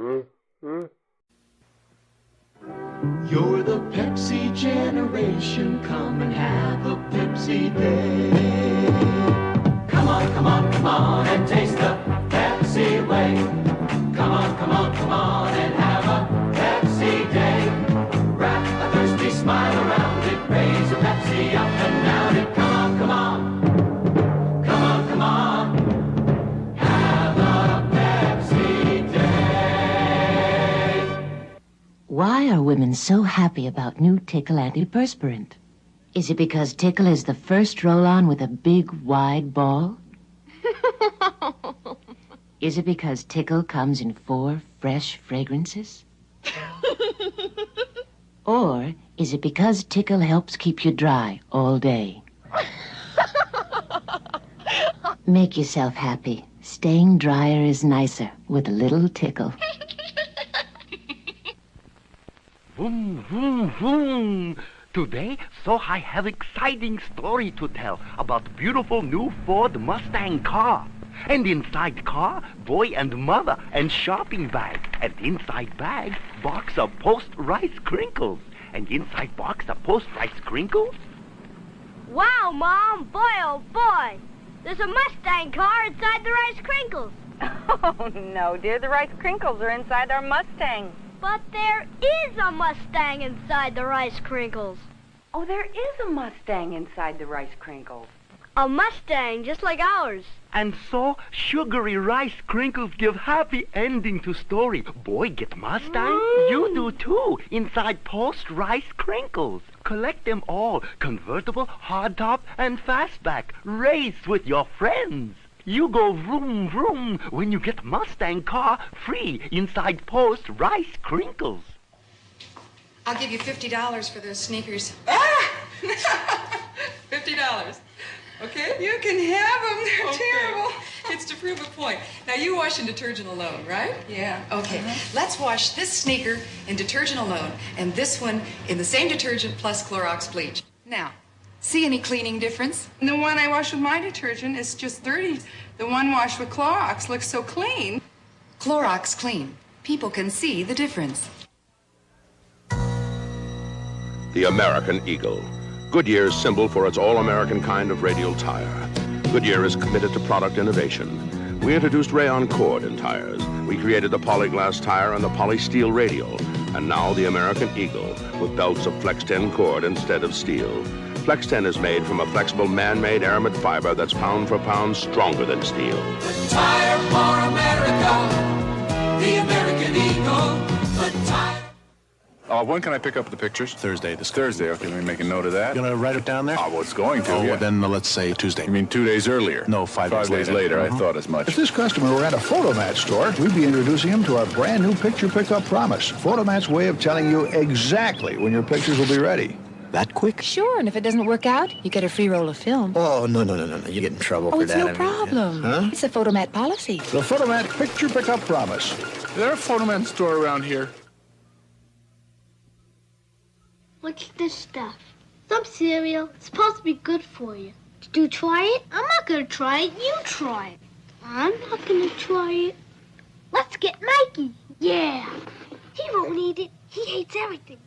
You're the Pepsi generation, come and have a Pepsi day. Come on, come on, come on and taste the Pepsi way. Come on, come on, come on and have a Pepsi day. Wrap a thirsty smile around it, raise your Pepsi up and down it. Come on, come on, come on, come on, have a Pepsi day. Why are women so happy about new Tickle antiperspirant? Is it because Tickle is the first roll-on with a big, wide ball? Is it because Tickle comes in 4 fresh fragrances? Or is it because Tickle helps keep you dry all day? Make yourself happy. Staying drier is nicer with a little Tickle. Vroom, vroom, vroom. Today, so I have exciting story to tell about beautiful new Ford Mustang car. And inside car, boy and mother and shopping bag. And inside bag, box of post-rice crinkles. And inside box of post-rice crinkles. Wow, Mom, boy, oh boy. There's a Mustang car inside the rice crinkles. Oh, no, dear, the rice crinkles are inside our Mustang. But there is a Mustang inside the rice crinkles. Oh, there is a Mustang inside the rice crinkles. A Mustang just like ours. And so, sugary rice crinkles give happy ending to story. Boy, get Mustang? You do too, inside post-rice crinkles. Collect them all, convertible, hardtop, and fastback. Race with your friends. You go vroom, vroom when you get Mustang car free inside post-rice crinkles. I'll give you $50 for those sneakers. Ah! $50. Okay? You can have them. They're terrible. It's to prove a point. Now, you wash in detergent alone, right? Yeah. Okay. Let's wash this sneaker in detergent alone and this one in the same detergent plus Clorox bleach. Now, see any cleaning difference? The one I wash with my detergent is just dirty. The one washed with Clorox looks so clean. Clorox Clean. People can see the difference. The American Eagle. Goodyear's symbol for its all-American kind of radial tire. Goodyear is committed to product innovation. We introduced rayon cord in tires. We created the polyglass tire and the polysteel radial. And now the American Eagle with belts of Flex 10 cord instead of steel. Flex 10 is made from a flexible man-made aramid fiber that's pound for pound stronger than steel. The tire for America, the American Eagle, the tire. When can I pick up the pictures? Thursday. Thursday, okay, let me make a note of that. You gonna write it down there? Well, it's going to, yeah. Well, then let's say Tuesday. You mean 2 days earlier? No, 5 days later. 5 days later, I thought as much. If this customer were at a Photomat store, we'd be introducing him to our brand new picture pickup promise. Photomat's way of telling you exactly when your pictures will be ready. That quick? Sure, and if it doesn't work out, you get a free roll of film. Oh, no. You get in trouble for that. Oh, it's no problem. Huh? It's a Photomat policy. The Photomat picture pickup promise. Is there a Photomat store around here? What's this stuff? Some cereal. It's supposed to be good for you. Did you try it? I'm not going to try it. You try it. I'm not going to try it. Let's get Mikey. Yeah. He won't eat it. He hates everything.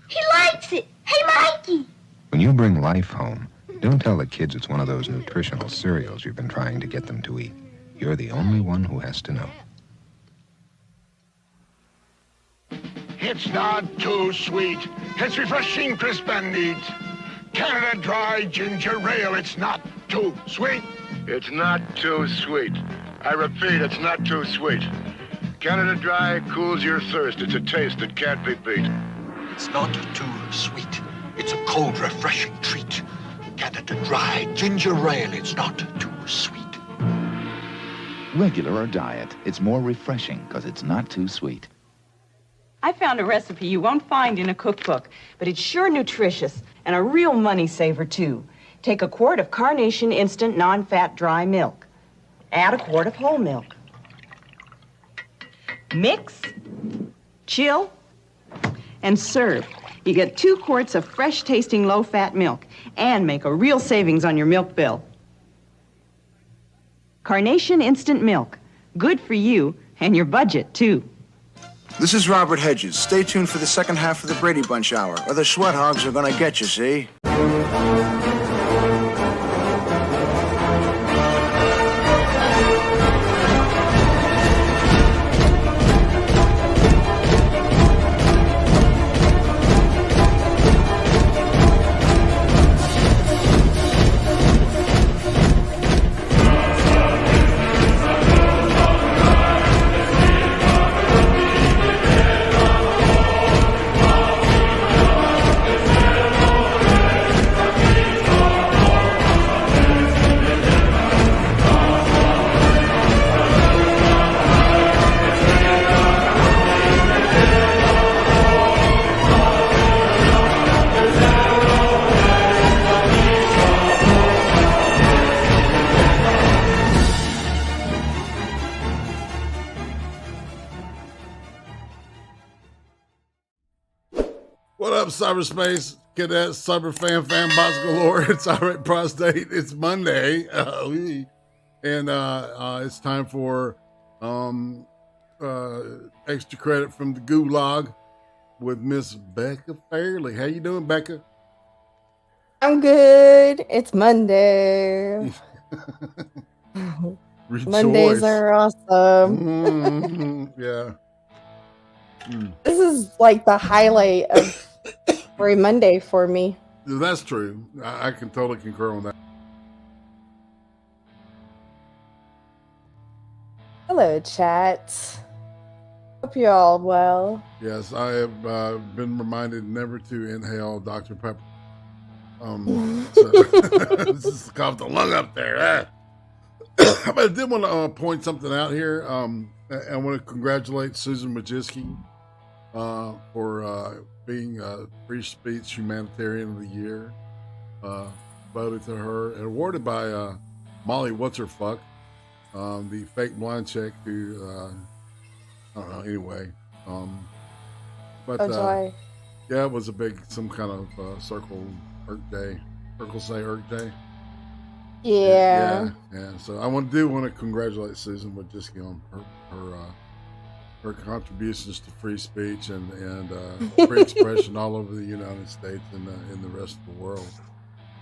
He likes it. Hey, Mikey. When you bring life home, don't tell the kids it's one of those nutritional cereals you've been trying to get them to eat. You're the only one who has to know. It's not too sweet. It's refreshing, crisp, and neat. Canada Dry Ginger Ale. It's not too sweet. It's not too sweet. I repeat, it's not too sweet. Canada Dry cools your thirst. It's a taste that can't be beat. It's not too sweet. It's a cold, refreshing treat. Canada Dry Ginger Ale. It's not too sweet. Regular or diet, it's more refreshing because it's not too sweet. I found a recipe you won't find in a cookbook, but it's sure nutritious and a real money saver, too. Take a quart of Carnation Instant Non-Fat Dry Milk. Add a quart of whole milk. Mix, chill, and serve. You get 2 quarts of fresh-tasting, low-fat milk and make a real savings on your milk bill. Carnation Instant Milk. Good for you and your budget, too. This is Robert Hedges. Stay tuned for the second half of the Brady Bunch Hour, or the sweat hogs are gonna get you, see? Cyberspace cadets, cyber fan bots galore. It's Irate Prostate. It's Monday, and it's time for extra credit from the Gulag with Miss Becca Fairley. How you doing, Becca? I'm good. It's Monday. Mondays are awesome. Yeah. This is like the highlight of every Monday for me. That's true. I can totally concur on that. Hello, chat. Hope you're all well. Yes, I have been reminded never to inhale Dr. Pepper. So just coughed the lung up there. But I did want to point something out here. I want to congratulate Susan Wojcicki for being Free Speech Humanitarian of the Year. Voted to her and awarded by Molly What's-Her-Fuck, the fake blind chick who, I don't know, anyway. Yeah, it was a big, some kind of Circle Day. Circle say Earth Day. Yeah. So I want to congratulate Susan Wojcicki on her contributions to free speech and free expression all over the United States and in the rest of the world.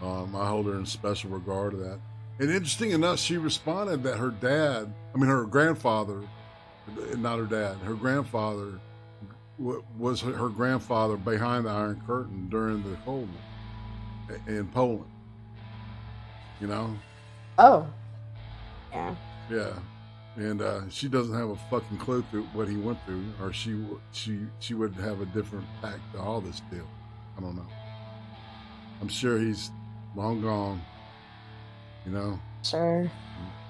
I hold her in special regard to that. And interesting enough, she responded that her grandfather was her grandfather behind the Iron Curtain during the Cold War in Poland. You know? Oh. Yeah. Yeah. And she doesn't have a fucking clue through what he went through, or she would have a different tack to all this deal. I don't know. I'm sure he's long gone. You know? Sure.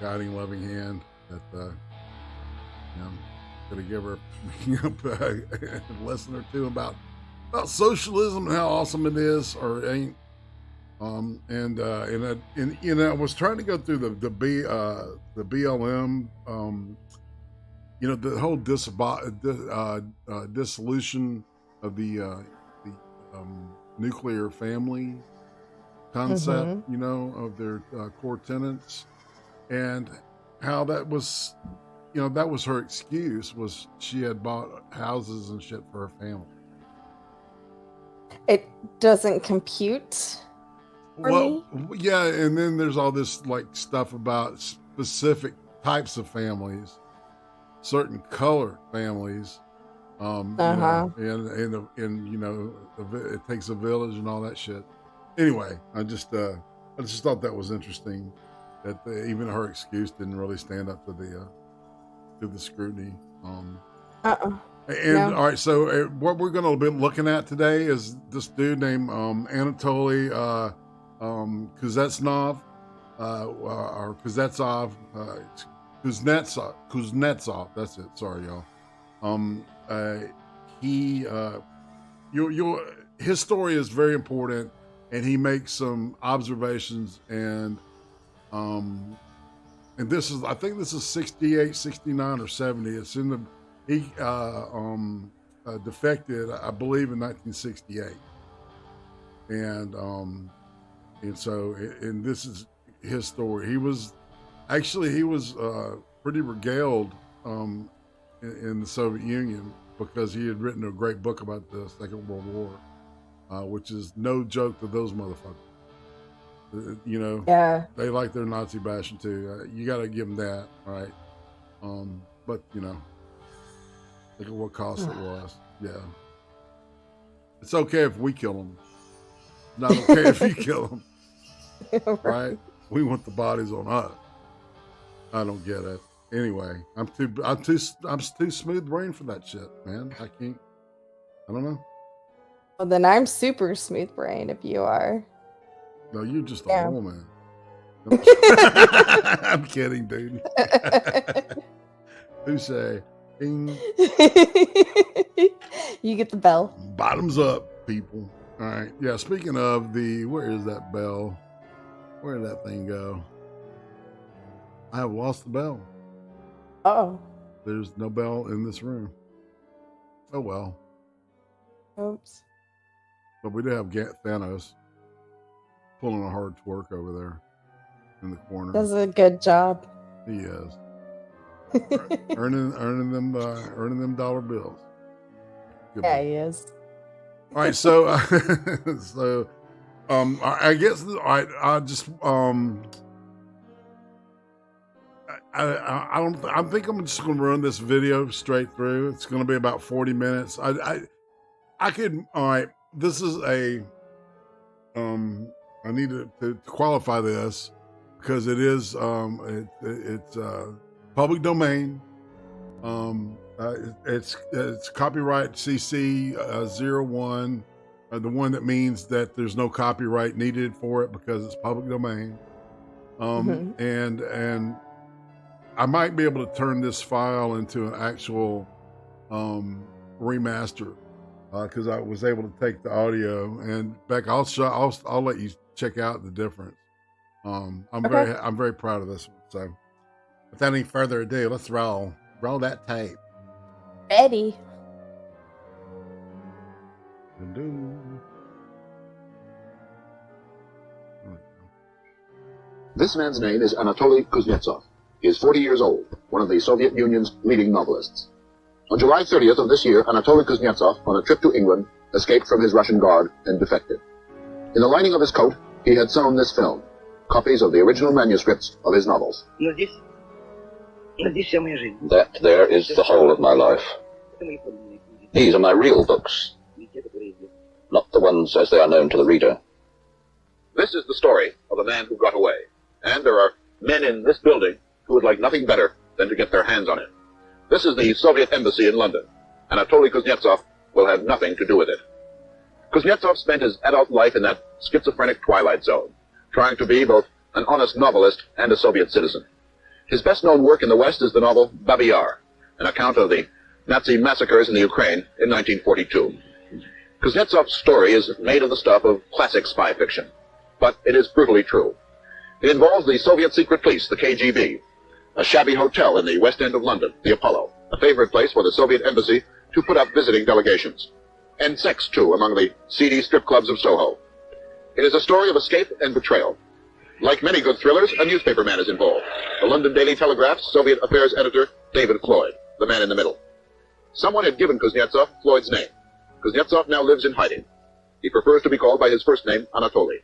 Guiding loving hand that gonna give her a lesson or two about socialism and how awesome it is or ain't. I was trying to go through the BLM, the whole dissolution of the nuclear family concept, of their core tenets, and how that was, that was her excuse, was she had bought houses and shit for her family. It doesn't compute. Yeah, and then there's all this like stuff about specific types of families, certain colored families, and it takes a village and all that shit. Anyway, I just thought that was interesting that even her excuse didn't really stand up to the scrutiny. All right, so what we're going to be looking at today is this dude named Anatoly Kuznetsov, or Kuznetsov. That's it. Sorry, y'all. His story is very important, and he makes some observations, and this is, I think this is 68, 69, or 70. It's in the, he defected, I believe, in 1968, and so this is his story. He was pretty regaled in the Soviet Union because he had written a great book about the Second World War, which is no joke to those motherfuckers. You know, Yeah. they like their Nazi bashing too. You got to give them that, right? But you know, look at what cost it was. Yeah, it's okay if we kill them. Not okay if you kill them, right? We want the bodies on us. I don't get it. Anyway, I'm too smooth brained for that shit, man. I don't know. Well, then I'm super smooth brain if you are. No, you're just a woman. I'm kidding, dude. Who say? Ding. You get the bell. Bottoms up, people. All right. Yeah. Speaking of where is that bell? Where did that thing go? I have lost the bell. Oh. There's no bell in this room. Oh well. Oops. But we do have Thanos pulling a hard twerk over there in the corner. Does a good job. He is. earning them dollar bills. Good Yeah, boy. he is. All right, so I guess I just I think I'm just going to run this video straight through. It's going to be about 40 minutes. I could. All right, this is a I need to qualify this because it is it's public domain. It's copyright CC 01, the one that means that there's no copyright needed for it because it's public domain. And I might be able to turn this file into an actual remaster because I was able to take the audio and Beck, I'll let you check out the difference. I'm very proud of this one. So without any further ado, let's roll that tape. Ready. This man's name is Anatoly Kuznetsov. He is 40 years old, one of the Soviet Union's leading novelists. On July 30th of this year, Anatoly Kuznetsov, on a trip to England, escaped from his Russian guard and defected. In the lining of his coat, he had sewn this film, copies of the original manuscripts of his novels. That there is the whole of my life. These are my real books, not the ones as they are known to the reader. This is the story of a man who got away, and there are men in this building who would like nothing better than to get their hands on it. This is the Soviet embassy in London. Anatoly Kuznetsov will have nothing to do with it. Kuznetsov spent his adult life in that schizophrenic twilight zone, trying to be both an honest novelist and a Soviet citizen. His best-known work in the West is the novel Babi Yar, an account of the Nazi massacres in the Ukraine in 1942. Kuznetsov's story is made of the stuff of classic spy fiction, but it is brutally true. It involves the Soviet secret police, the KGB, a shabby hotel in the West End of London, the Apollo, a favorite place for the Soviet embassy to put up visiting delegations, and sex, too, among the seedy strip clubs of Soho. It is a story of escape and betrayal. Like many good thrillers, a newspaper man is involved. The London Daily Telegraph's Soviet affairs editor, David Floyd, the man in the middle. Someone had given Kuznetsov Floyd's name. Kuznetsov now lives in hiding. He prefers to be called by his first name, Anatoly.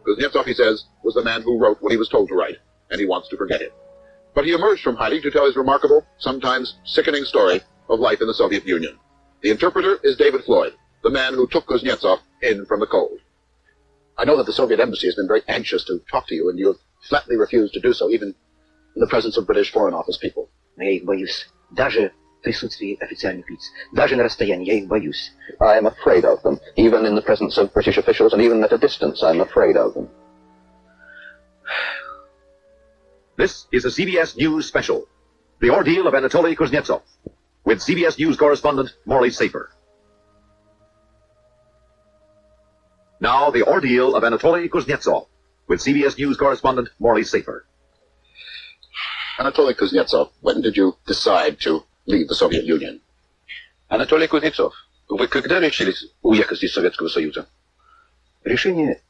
Kuznetsov, he says, was the man who wrote what he was told to write, and he wants to forget it. But he emerged from hiding to tell his remarkable, sometimes sickening story of life in the Soviet Union. The interpreter is David Floyd, the man who took Kuznetsov in from the cold. I know that the Soviet embassy has been very anxious to talk to you, and you have flatly refused to do so, even in the presence of British Foreign Office people. Я их боюсь. Даже в присутствии официальных лиц. Даже на расстоянии я их боюсь. I am afraid of them, even in the presence of British officials, and even at a distance I am afraid of them. This is a CBS News special. The Ordeal of Anatoly Kuznetsov, with CBS News correspondent Morley Safer. Now, the Ordeal of Anatoly Kuznetsov, with CBS News correspondent Morley Safer. Anatoly Kuznetsov, when did you decide to leave the Soviet Union? Анатолий Кузнецов, вы когда решились уехать из Советского Союза? Решение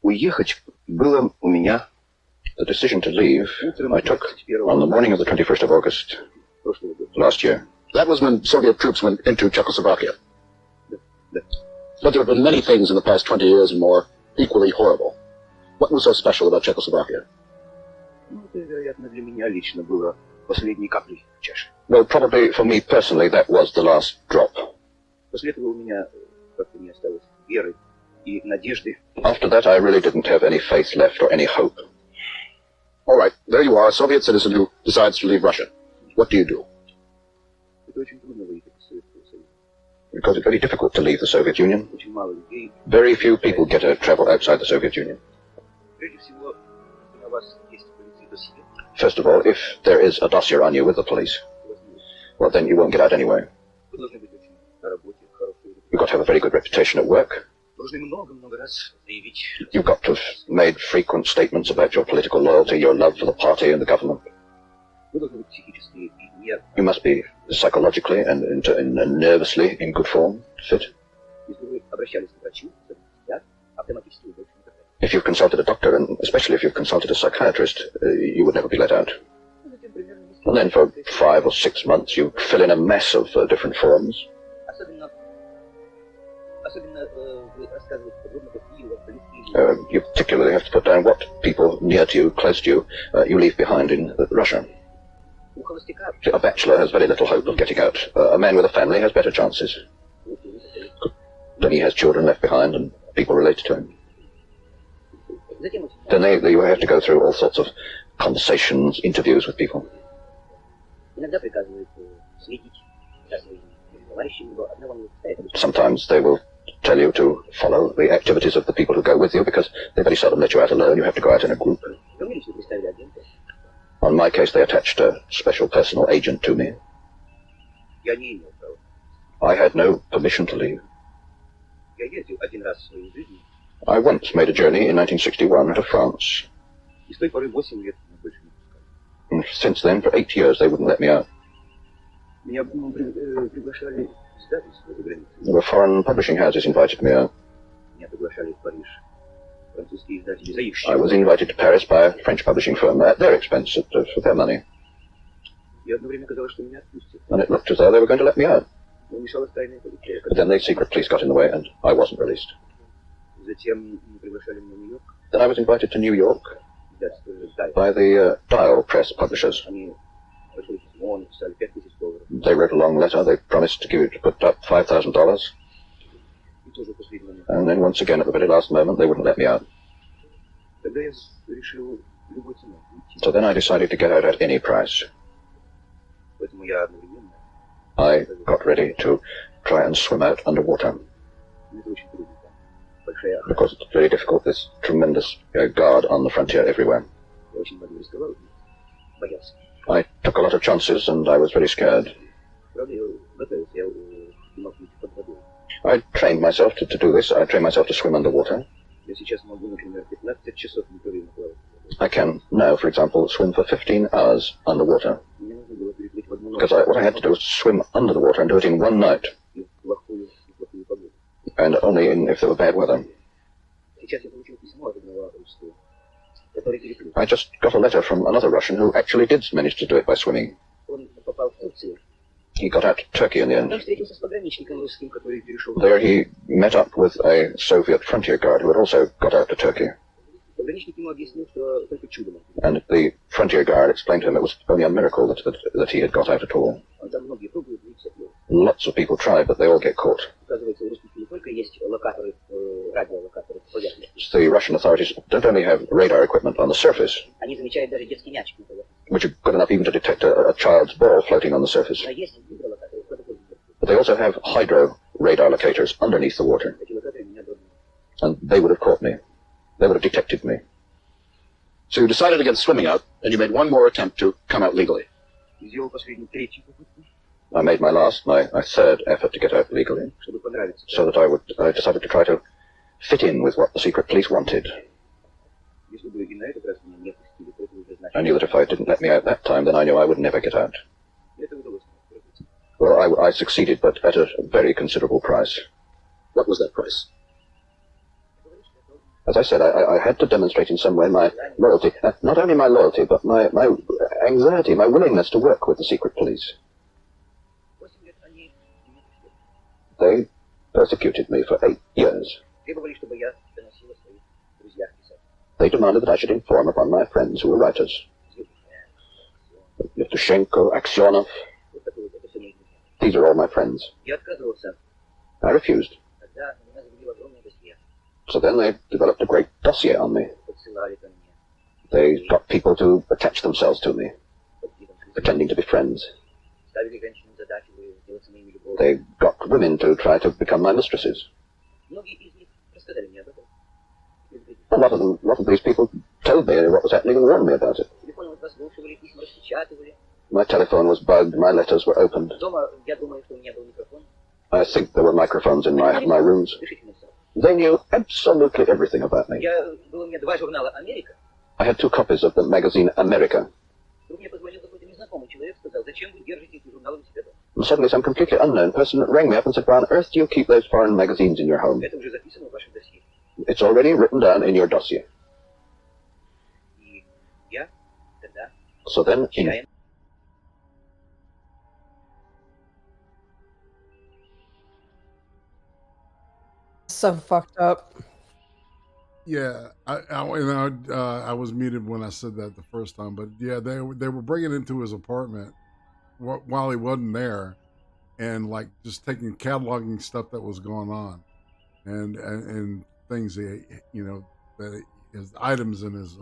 уехать было у меня The decision to leave I took on the morning of the 21st of August last year. That was when Soviet troops went into Czechoslovakia. But there have been many things in the past 20 years and more equally horrible. What was so special about Czechoslovakia? Well, probably for me personally, that was the last drop. After that, I really didn't have any faith left or any hope. All right, there you are, a Soviet citizen who decides to leave Russia. What do you do? Because it's very difficult to leave the Soviet Union. Very few people get to travel outside the Soviet Union. First of all, if there is a dossier on you with the police, well, then you won't get out anyway. You've got to have a very good reputation at work. You've got to have made frequent statements about your political loyalty, your love for the party and the government. You must be psychologically and nervously in good form, fit. If you've consulted a doctor, and especially if you've consulted a psychiatrist, you would never be let out. And then for 5 or 6 months, you fill in a mess of different forms. You particularly have to put down what people near to you, close to you, you leave behind in Russia. A bachelor has very little hope of getting out. A man with a family has better chances. Then he has children left behind and people related to him. Then you have to go through all sorts of conversations, interviews with people. Sometimes they will tell you to follow the activities of the people who go with you because they very seldom let you out alone. You have to go out in a group. On my case, they attached a special personal agent to me. I had no permission to leave. I once made a journey in 1961 to France. And since then, for 8 years, they wouldn't let me out. There were foreign publishing houses invited me out. I was invited to Paris by a French publishing firm at their expense, for their money. And it looked as though they were going to let me out. But then the secret police got in the way and I wasn't released. Then I was invited to New York by the Dial Press publishers. They wrote a long letter. They promised to put up $5,000. And then once again, at the very last moment, they wouldn't let me out. So then I decided to get out at any price. I got ready to try and swim out underwater. Because it's very difficult, this tremendous guard on the frontier everywhere. I took a lot of chances and I was very scared. I trained myself to do this. I trained myself to swim underwater. I can now, for example, swim for 15 hours underwater. Because what I had to do was swim under the water and do it in one night. And only if there were bad weather. I just got a letter from another Russian who actually did manage to do it by swimming. He got out to Turkey in the end. There he met up with a Soviet frontier guard who had also got out to Turkey. And the frontier guard explained to him it was only a miracle that he had got out at all. Lots of people try, but they all get caught. The Russian authorities don't only have radar equipment on the surface, which are good enough even to detect a child's ball floating on the surface. But they also have hydro radar locators underneath the water. And they would have caught me. They would have detected me. So you decided against swimming out, and you made one more attempt to come out legally. I made my third effort to get out legally, so that I decided to try to fit in with what the secret police wanted. I knew that if I didn't let me out that time, then I knew I would never get out. Well, I succeeded, but at a very considerable price. What was that price? As I said, I had to demonstrate in some way my loyalty. Not only my loyalty, but my anxiety, my willingness to work with the secret police. They persecuted me for 8 years. They demanded that I should inform upon my friends who were writers. Yevtushenko, Aksionov. These are all my friends. I refused. So then they developed a great dossier on me. They got people to attach themselves to me, pretending to be friends. They got women to try to become my mistresses. A lot of these people told me what was happening and warned me about it. My telephone was bugged, my letters were opened. I think there were microphones in my rooms. They knew absolutely everything about me. I had 2 copies of the magazine America. And suddenly some completely unknown person rang me up and said, "Why on earth do you keep those foreign magazines in your home?" It's already written down in your dossier. So then, So fucked up. Yeah, I was muted when I said that the first time, but yeah, they were bringing into his apartment while he wasn't there, and like just cataloging stuff that was going on, and things that his items in his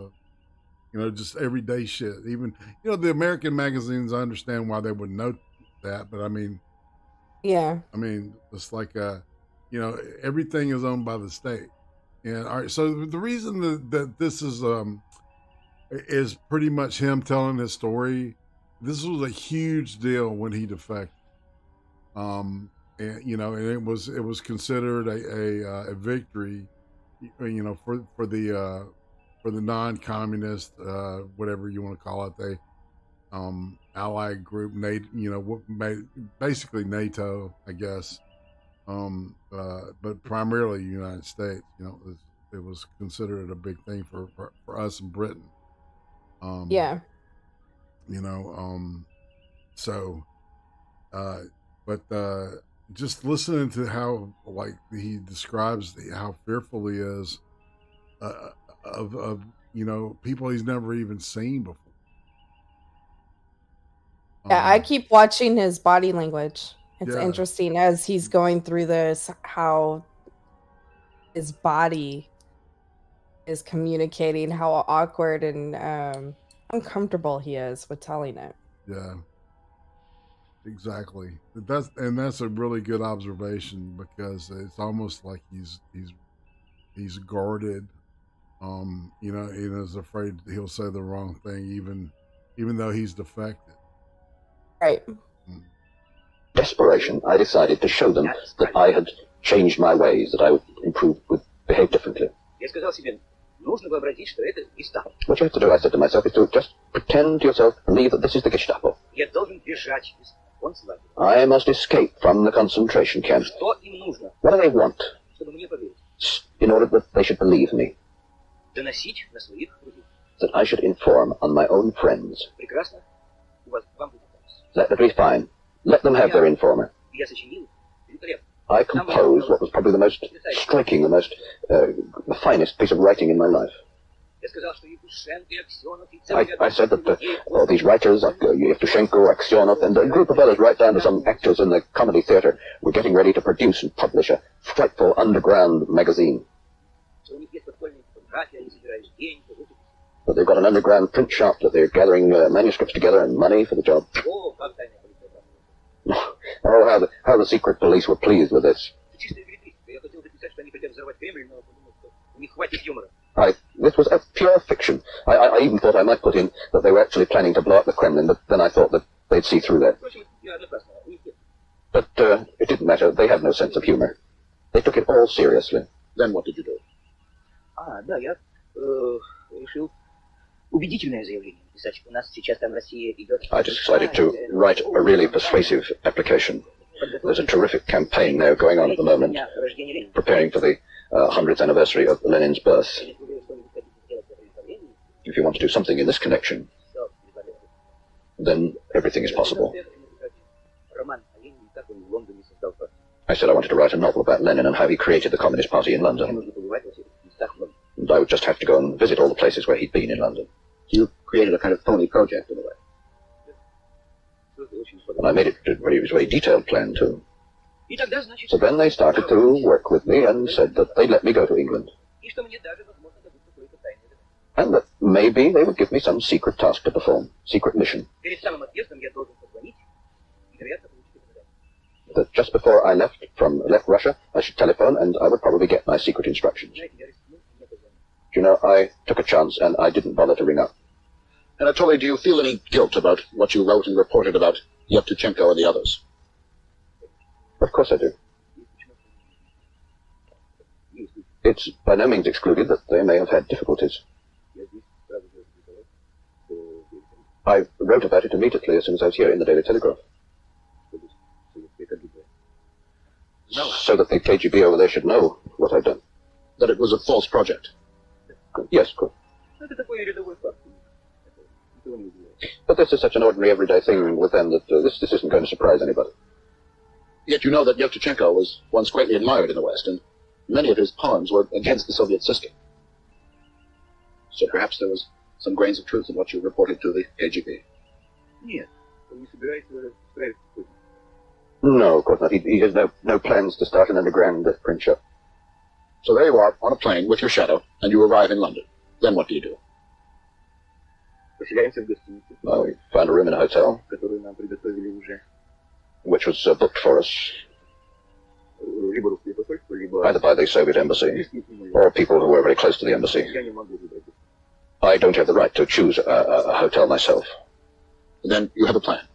just everyday shit. Even the American magazines, I understand why they would note that, but I mean, yeah, it's like everything is owned by the state. And all right, so the reason that this is pretty much him telling his story. This was a huge deal when he defected, and it was considered a victory, for the non-communist, whatever you want to call it, the allied group, basically NATO, I guess. But primarily the United States, it was considered a big thing for us in Britain. Yeah. But just listening to how he describes how fearful he is of people he's never even seen before. Yeah, I keep watching his body language. It's Yeah. interesting as he's going through this, how his body is communicating, how awkward and uncomfortable he is with telling it. Yeah, exactly. That's a really good observation, because it's almost like he's guarded, and is afraid he'll say the wrong thing, even though he's defected. Right. Desperation, I decided to show them that I had changed my ways, that I would behave differently. What you have to do, I said to myself, is to just pretend to yourself, believe that this is the Gestapo. I must escape from the concentration camp. What do they want? In order that they should believe me. That I should inform on my own friends. That would be fine. Let them have their informer. I composed what was probably the most striking, the finest piece of writing in my life. I said that these writers, like Yevtushenko, Aksionov, and a group of others, right down to some actors in the comedy theater, were getting ready to produce and publish a frightful underground magazine. That they've got an underground print shop, that they're gathering manuscripts together and money for the job. Oh, how the secret police were pleased with this. This was a pure fiction. I even thought I might put in that they were actually planning to blow up the Kremlin, but then I thought that they'd see through that. But it didn't matter. They had no sense of humor. They took it all seriously. Then what did you do? I decided to write a really persuasive application. There's a terrific campaign now going on at the moment, preparing for the 100th anniversary of Lenin's birth. If you want to do something in this connection, then everything is possible. I said I wanted to write a novel about Lenin and how he created the Communist Party in London. And I would just have to go and visit all the places where he'd been in London. You created a kind of phony project in a way. And I made it a very detailed plan, too. So then they started to work with me and said that they'd let me go to England. And that maybe they would give me some secret task to perform, secret mission. That just before I left Russia, I should telephone and I would probably get my secret instructions. You know, I took a chance and I didn't bother to ring up. Anatoly, do you feel any guilt about what you wrote and reported about Yevtushenko and the others? Of course I do. It's by no means excluded that they may have had difficulties. I wrote about it immediately as soon as I was here in the Daily Telegraph. So that the KGB over there should know what I've done. That it was a false project? Yes, of course. But this is such an ordinary, everyday thing with them that this isn't going to surprise anybody. Yet you know that Yevtushenko was once greatly admired in the West, and many of his poems were against the Soviet system. So perhaps there was some grains of truth in what you reported to the KGB. No, of course not. He has no plans to start an underground print shop. So there you are, on a plane with your shadow, and you arrive in London. Then what do you do? Well, we found a room in a hotel, which was booked for us, either by the Soviet embassy or people who were very close to the embassy. I don't have the right to choose a hotel myself. Then you have a plan.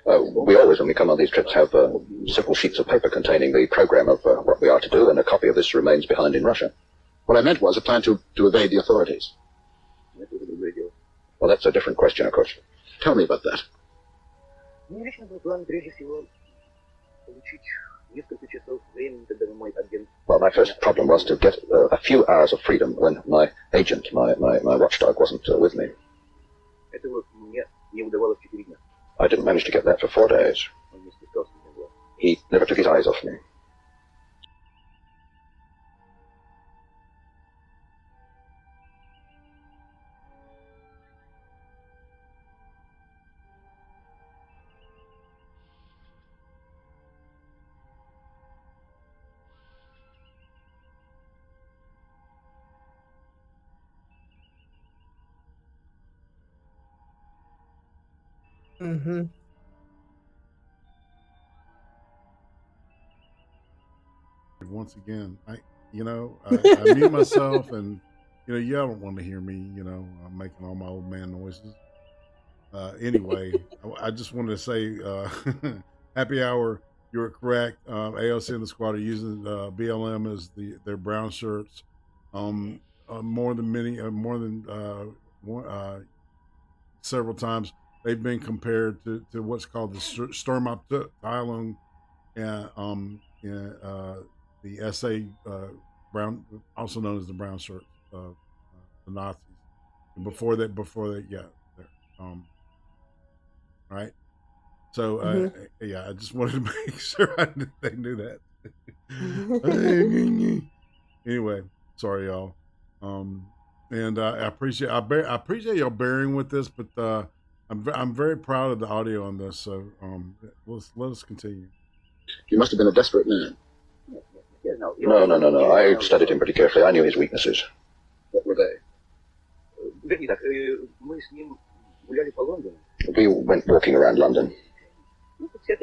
Oh, we always, when we come on these trips, have several sheets of paper containing the program of what we are to do, and a copy of this remains behind in Russia. What I meant was a plan to evade the authorities. Well, that's a different question, of course. Tell me about that. Well, my first problem was to get a few hours of freedom when my agent, my watchdog, wasn't with me. I didn't manage to get that for 4 days. He never took his eyes off me. Mm-hmm. Once again, I mute myself, and y'all don't want to hear me. I'm making all my old man noises. Anyway, I just wanted to say, happy hour. You were correct. AOC and the squad are using BLM as their brown shirts. More than several times. They've been compared to what's called the Sturmabteilung, the SA brown, also known as the brown shirts of the Nazis. And before that, right. So I just wanted to make sure they knew that. Anyway, sorry y'all. And I appreciate y'all bearing with this, but I'm very proud of the audio on this. So let us continue. You must have been a desperate man. No. I studied him pretty carefully. I knew his weaknesses. What were they? We went walking around London.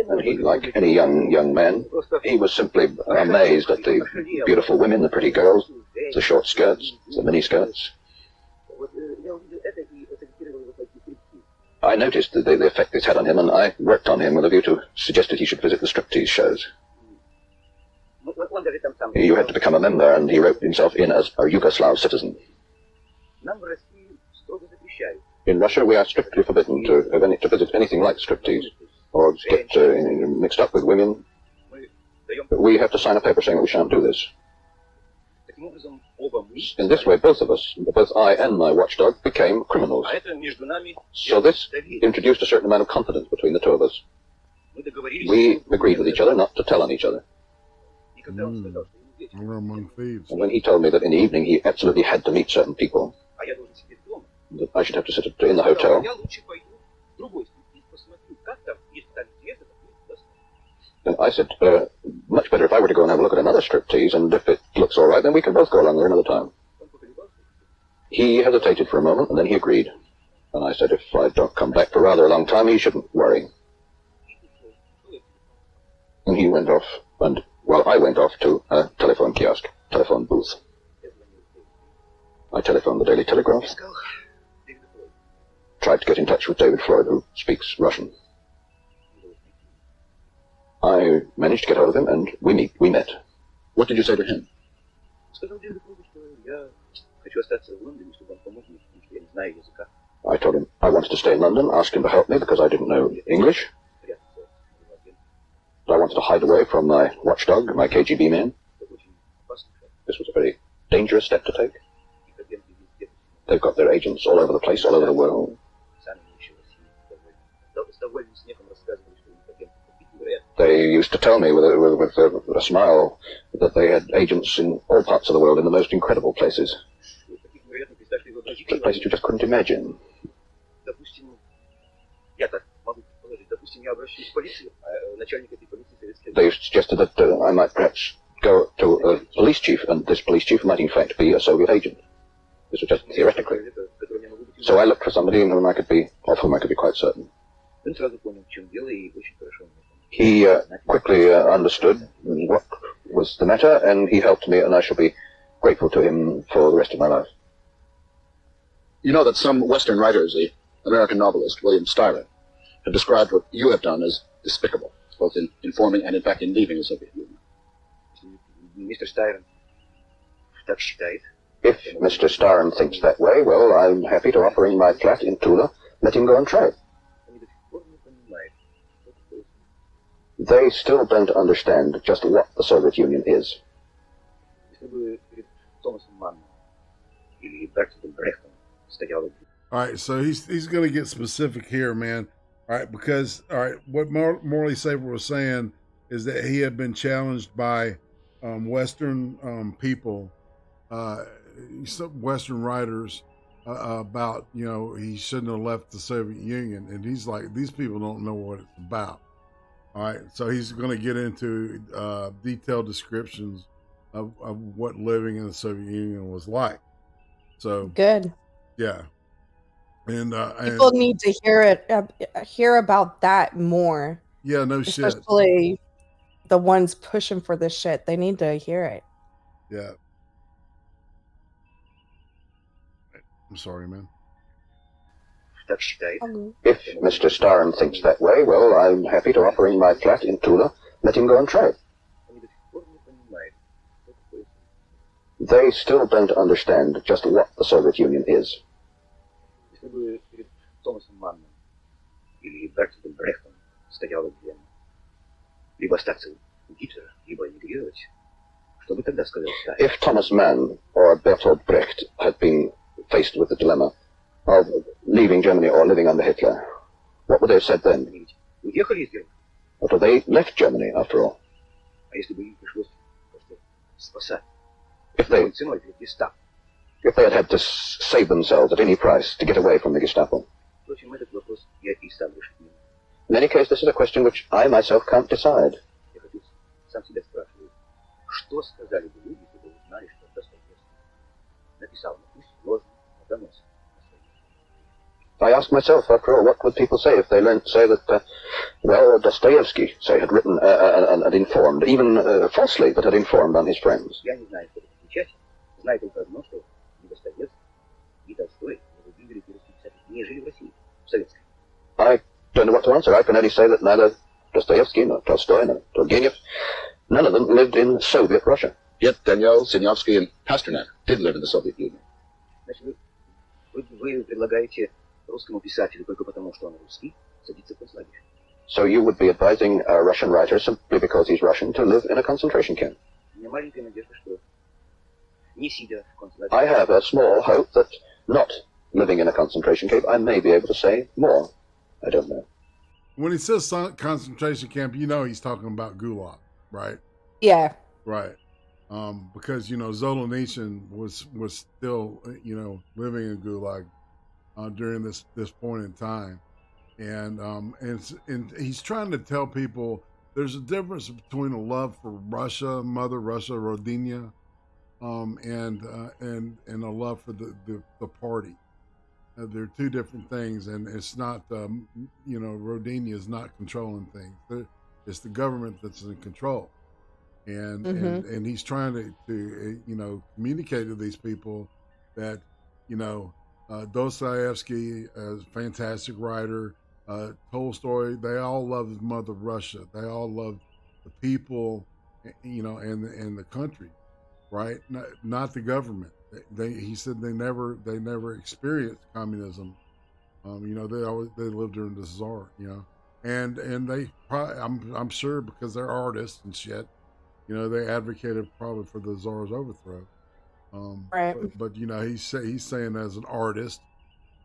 And he, like any young man, he was simply amazed at the beautiful women, the pretty girls, the short skirts, the mini skirts. I noticed the effect this had on him, and I worked on him with a view to suggest that he should visit the striptease shows. You had to become a member, and he wrote himself in as a Yugoslav citizen. In Russia, we are strictly forbidden to visit anything like striptease, or watchdogs get mixed up with women, we have to sign a paper saying that we shan't do this. In this way, both of us, both I and my watchdog, became criminals. So this introduced a certain amount of confidence between the two of us. We agreed with each other not to tell on each other. We're among thieves. And when he told me that in the evening he absolutely had to meet certain people, that I should have to sit in the hotel, and I said, much better if I were to go and have a look at another striptease, and if it looks all right, then we can both go along there another time. He hesitated for a moment, and then he agreed. And I said, if I don't come back for rather a long time, he shouldn't worry. And he went off, and, well, I went off to a telephone kiosk, telephone booth. I telephoned the Daily Telegraph. Tried to get in touch with David Floyd, who speaks Russian. I managed to get hold of him, and we met. What did you say to him? I told him I wanted to stay in London, asked him to help me because I didn't know English. I wanted to hide away from my watchdog, my KGB men. This was a very dangerous step to take. They've got their agents all over the place, all over the world. They used to tell me with a smile that they had agents in all parts of the world in the most incredible places. Places you just couldn't imagine. They suggested that I might perhaps go to a police chief, and this police chief might in fact be a Soviet agent. This was just theoretically. So I looked for somebody of whom I could be quite certain. He quickly understood what was the matter, and he helped me, and I shall be grateful to him for the rest of my life. You know that some Western writers, the American novelist William Styron, have described what you have done as despicable, both in informing and, in fact, in leaving the Soviet Union. If Mr. Styron thinks that way, well, I'm happy to offer him my flat in Tula. Let him go and try it. They still don't understand just what the Soviet Union is. All right, so he's going to get specific here, man. All right, because what Morley Saber was saying is that he had been challenged by Western people, some Western writers, about he shouldn't have left the Soviet Union, and he's like, these people don't know what it's about. All right, so he's going to get into detailed descriptions of what living in the Soviet Union was like. So good. Yeah. And people need to hear about that more. Yeah, no shit. Especially the ones pushing for this shit. They need to hear it. Yeah. I'm sorry, man. If Mr. Styron thinks that way, well, I'm happy to offer him my flat in Tula. Let him go and try it. They still don't understand just what the Soviet Union is. If Thomas Mann or Bertolt Brecht had been faced with the dilemma of leaving Germany or living under Hitler, what would they have said then? But they left Germany, after all. If they had had to save themselves at any price to get away from the Gestapo. In any case, this is a question which I myself can't decide. I ask myself, after all, what would people say if they learned to say that, Dostoevsky, say, had written and had informed, even falsely, but had informed on his friends? I don't know what to answer. I can only say that neither Dostoevsky, nor Tolstoy, nor Turgenev, none of them lived in Soviet Russia. Yet Daniel, Sinyavsky, and Pasternak did live in the Soviet Union. So you would be advising a Russian writer simply because he's Russian to live in a concentration camp? I have a small hope that not living in a concentration camp, I may be able to say more. I don't know. When he says concentration camp, you know he's talking about GULAG, right? Yeah. Right. Because, you know, Solzhenitsyn was still, you know, living in GULAG during this point in time. And he's trying to tell people there's a difference between a love for Russia, Mother Russia, Rodina, and a love for the party. They're two different things, and it's not, you know, Rodina is not controlling things. It's the government that's in control. And he's trying to you know, communicate to these people that, you know, Dostoevsky, a fantastic writer, Tolstoy, they all love Mother Russia. They all love the people, you know, and the country, right? Not the government. He said they never experienced communism. You know, they lived during the Tsar, you know, and they probably, I'm sure because they're artists and shit, you know, they advocated probably for the Tsar's overthrow. Right. But you know, he's saying as an artist,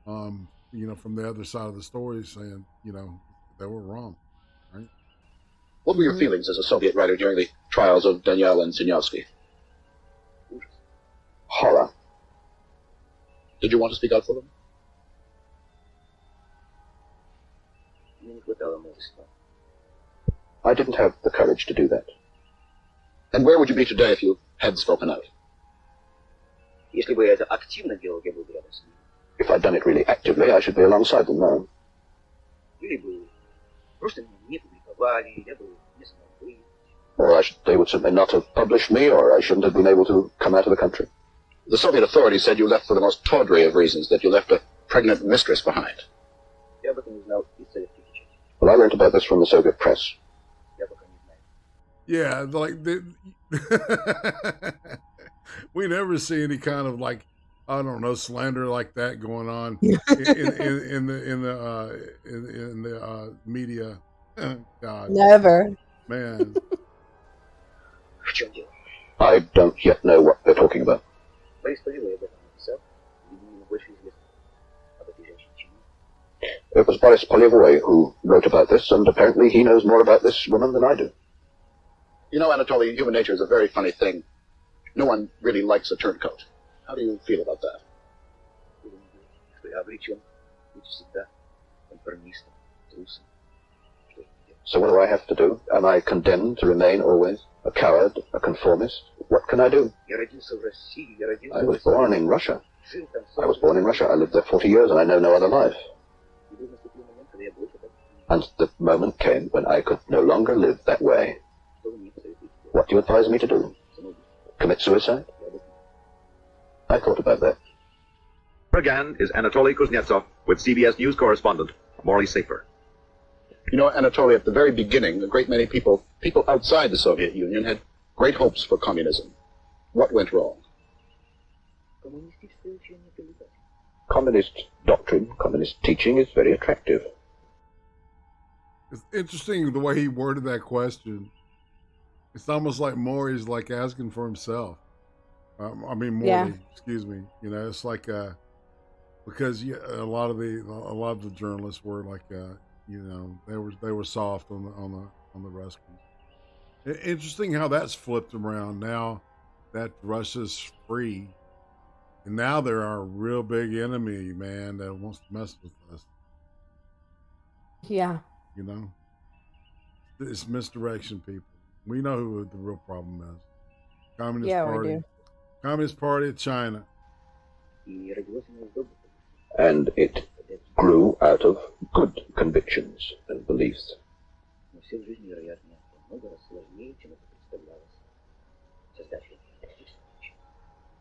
you know, from the other side of the story, saying, you know, they were wrong, right? What were your feelings as a Soviet writer during the trials of Daniel and Sinyavsky? Horror. Did you want to speak out for them? I didn't have the courage to do that. And where would you be today if you had spoken out? If I'd done it really actively, I should be alongside them now. Or they would simply not have published me, or I shouldn't have been able to come out of the country. The Soviet authorities said you left for the most tawdry of reasons, that you left a pregnant mistress behind. Well, I learned about this from the Soviet press. Yeah, like we never see any kind of, like, I don't know, slander like that going on in the media. God, never. Man, I don't yet know what they're talking about. It was Boris Polyevoy who wrote about this, and apparently he knows more about this woman than I do. You know, Anatoly, human nature is a very funny thing. No one really likes a turncoat. How do you feel about that? So what do I have to do? Am I condemned to remain always a coward, a conformist? What can I do? I was born in Russia. I lived there 40 years, and I know no other life. And the moment came when I could no longer live that way. What do you advise me to do? Commit suicide? I thought about that. Again is Anatoly Kuznetsov with CBS News correspondent Morley Safer. You know, Anatoly, at the very beginning, a great many people outside the Soviet Union had great hopes for communism. What went wrong? Communist doctrine, communist teaching is very attractive. It's interesting the way he worded that question. It's almost like Maury's like asking for himself. Morley, excuse me. You know, it's like because a lot of the journalists were like, you know, they were soft on the Ruskies. Interesting how that's flipped around now that Russia's free, and now they're our real big enemy, man, that wants to mess with us. Yeah. You know, it's misdirection, people. We know who the real problem is. Communist Party. We do. Communist Party of China. And it grew out of good convictions and beliefs.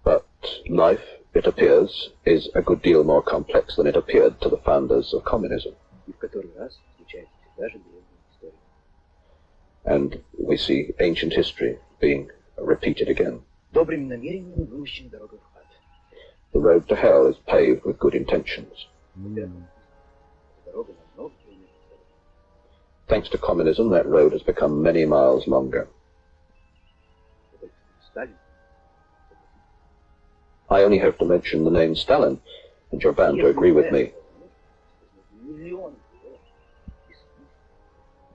But life, it appears, is a good deal more complex than it appeared to the founders of communism. And we see ancient history being repeated again. The road to hell is paved with good intentions. thanks to communism, that road has become many miles longer. I only have to mention the name Stalin, and you're bound to agree with me.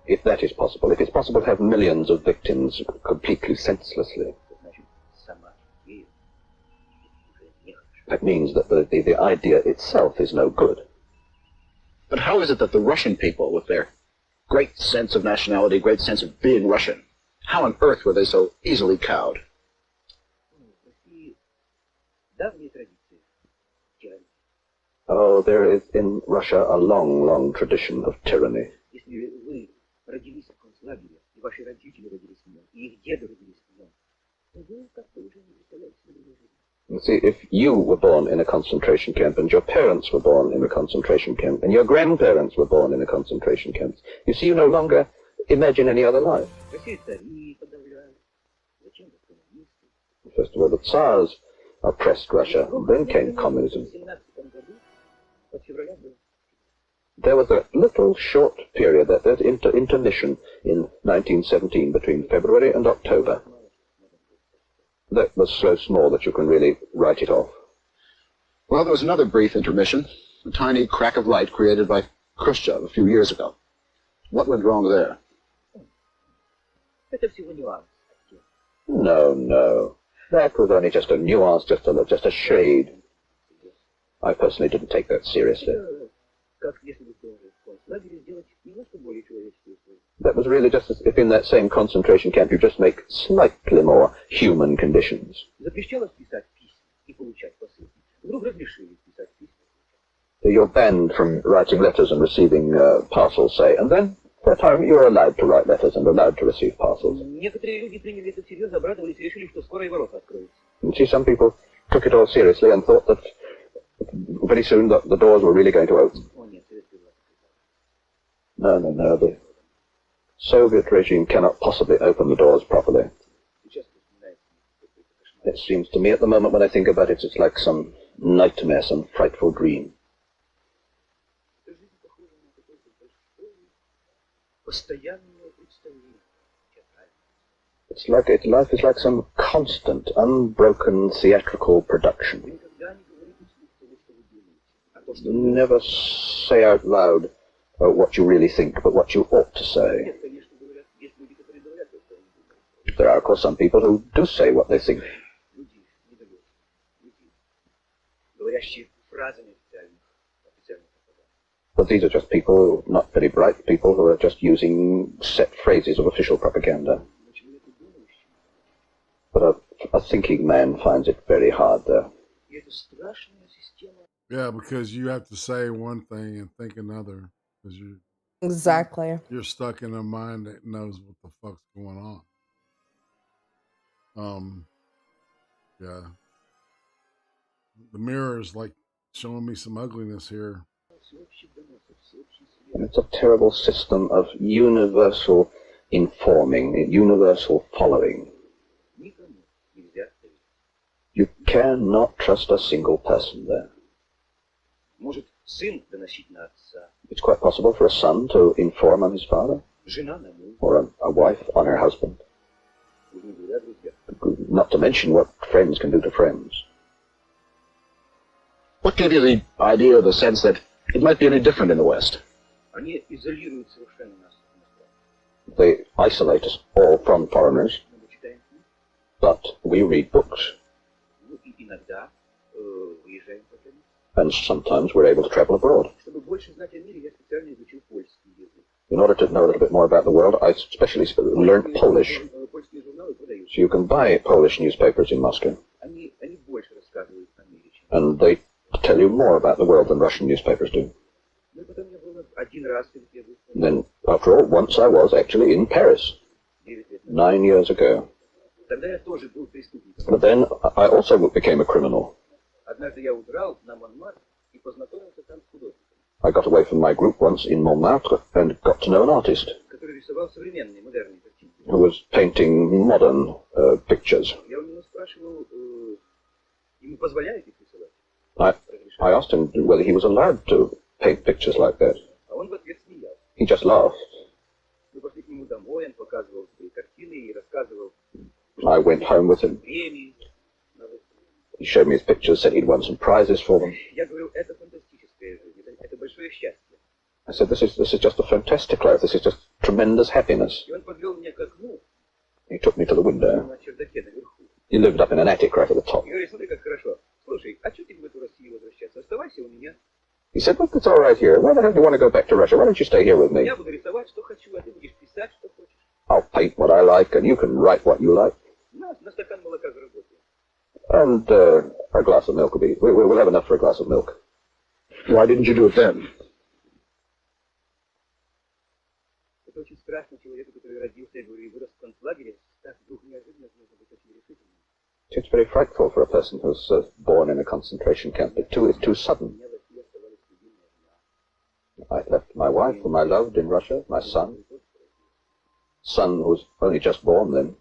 If that is possible, if it's possible to have millions of victims completely senselessly, that means that the idea itself is no good. But how is it that the Russian people, with their great sense of nationality, great sense of being Russian, how on earth were they so easily cowed? Oh, there is in Russia a long, long tradition of tyranny. You see, if you were born in a concentration camp, and your parents were born in a concentration camp, and your grandparents were born in a concentration camp, you see, you no longer imagine any other life. First of all, the Tsars oppressed Russia, then came communism. There was a little short period, that intermission in 1917 between February and October. That was so small that you can really write it off. Well, there was another brief intermission, a tiny crack of light created by Khrushchev a few years ago. What went wrong there? No. That was only just a nuance, just a shade. I personally didn't take that seriously. That was really just as if in that same concentration camp you just make slightly more human conditions. You're banned from writing letters and receiving parcels, say, and then for a time you're allowed to write letters and allowed to receive parcels. You see, some people took it all seriously and thought that very soon the doors were really going to open. No. The Soviet regime cannot possibly open the doors properly. It seems to me at the moment when I think about it, it's like some nightmare, some frightful dream. Life is like some constant, unbroken theatrical production. Never say out loud what you really think, but what you ought to say. There are, of course, some people who do say what they think. But these are just people, not very bright people, who are just using set phrases of official propaganda. But a thinking man finds it very hard there. Yeah, because you have to say one thing and think another. Because you're stuck in a mind that knows what the fuck's going on. Yeah. The mirror is like showing me some ugliness here. It's a terrible system of universal informing, universal following. You cannot trust a single person there. It's quite possible for a son to inform on his father, or a wife on her husband. Not to mention what friends can do to friends. What gave you the idea or the sense that it might be any different in the West? They isolate us all from foreigners, but we read books. And sometimes we're able to travel abroad. In order to know a little bit more about the world, I especially learned Polish. So you can buy Polish newspapers in Moscow. And they tell you more about the world than Russian newspapers do. And then, after all, once I was actually in Paris, 9 years ago. But then I also became a criminal. I got away from my group once in Montmartre and got to know an artist who was painting modern pictures. I asked him whether he was allowed to paint pictures like that. He just laughed. I went home with him. He showed me his pictures, said he'd won some prizes for them. I said, this is just a fantastic life. This is just tremendous happiness. He took me to the window. He lived up in an attic right at the top. He said, look, it's all right here. Why the hell do you want to go back to Russia? Why don't you stay here with me? I'll paint what I like, and you can write what you like. And a glass of milk will be... We'll have enough for a glass of milk. Why didn't you do it then? It's very frightful for a person who's born in a concentration camp. It's too sudden. I left my wife, whom I loved, in Russia, my son who was only just born then.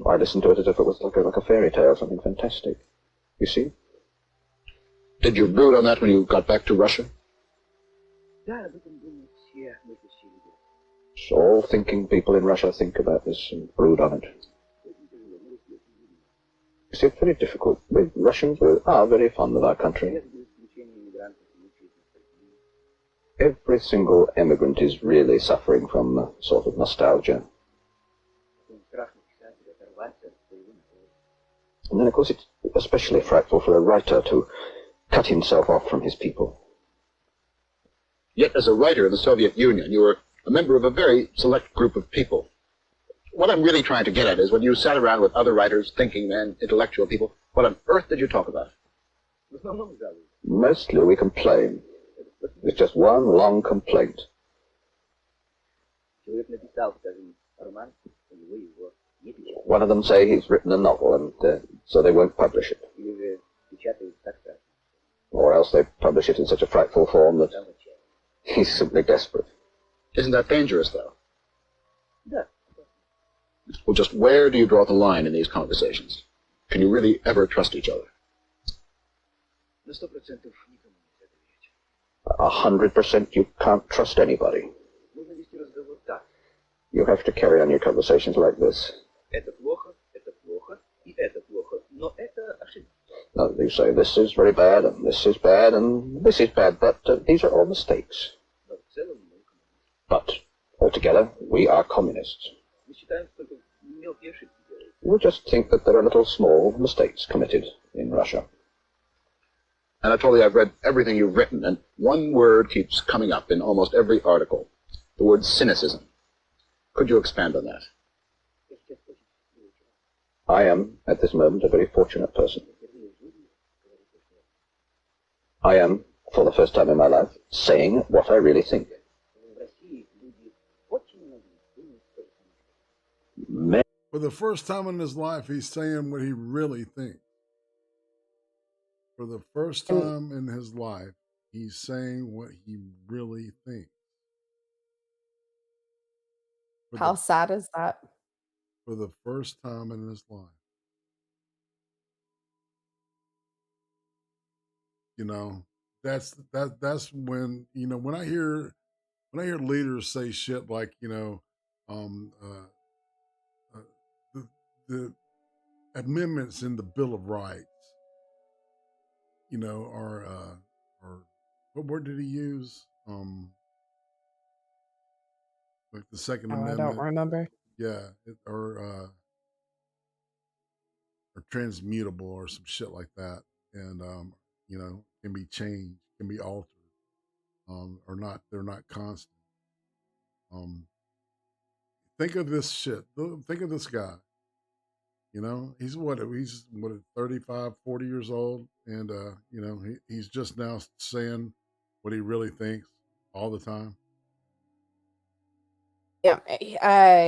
I listened to it as if it was like a fairy tale, something fantastic. You see? Did you brood on that when you got back to Russia? So all thinking people in Russia think about this and brood on it. You see, it's very difficult. Russians are very fond of our country. Every single immigrant is really suffering from a sort of nostalgia. And then, of course, it's especially frightful for a writer to cut himself off from his people. Yet, as a writer in the Soviet Union, you were a member of a very select group of people. What I'm really trying to get at is when you sat around with other writers, thinking men, intellectual people, what on earth did you talk about? Mostly we complain. It's just one long complaint. One of them say he's written a novel, and so they won't publish it. Or else they publish it in such a frightful form that he's simply desperate. Isn't that dangerous, though? Well, just where do you draw the line in these conversations? Can you really ever trust each other? 100% you can't trust anybody. You have to carry on your conversations like this. No, you say this is very bad, and this is bad, and this is bad, but these are all mistakes. But, altogether, we are communists. We just think that there are little small mistakes committed in Russia. Anatoly, I've read everything you've written, and one word keeps coming up in almost every article. The word cynicism. Could you expand on that? I am, at this moment, a very fortunate person. I am, for the first time in my life, saying what I really think. For the first time in his life, he's saying what he really thinks. For the first time in his life, he's saying what he really thinks. How sad is that? For the first time in his life. You know, that's when, you know, when I hear leaders say shit like, you know, the amendments in the Bill of Rights, you know, are what word did he use? Like the Second Amendment. I don't remember. Yeah, or transmutable or some shit like that, and you know, can be changed, can be altered, or not. They're not constant. Think of this shit. Think of this guy. You know, he's 35, 40 years old, and you know, he's just now saying what he really thinks all the time. Yeah,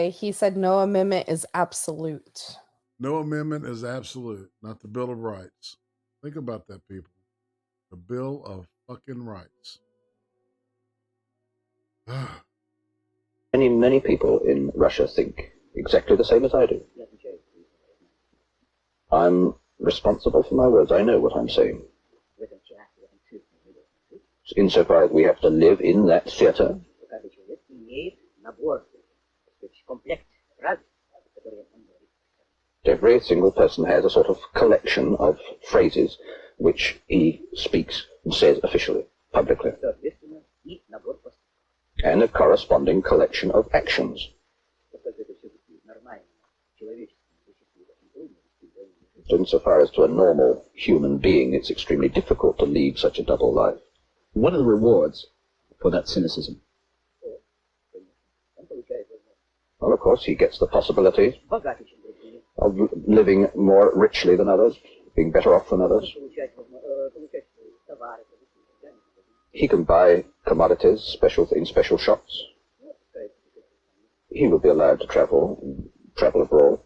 he said no amendment is absolute. No amendment is absolute, not the Bill of Rights. Think about that, people. The Bill of fucking Rights. Many people in Russia think exactly the same as I do. I'm responsible for my words. I know what I'm saying. Insofar as we have to live in that theater, every single person has a sort of collection of phrases which he speaks and says officially, publicly, and a corresponding collection of actions. Insofar as to a normal human being, it's extremely difficult to lead such a double life. What are the rewards for that cynicism? Well, of course, he gets the possibility of living more richly than others, being better off than others. He can buy commodities, in special shops. He will be allowed to travel abroad.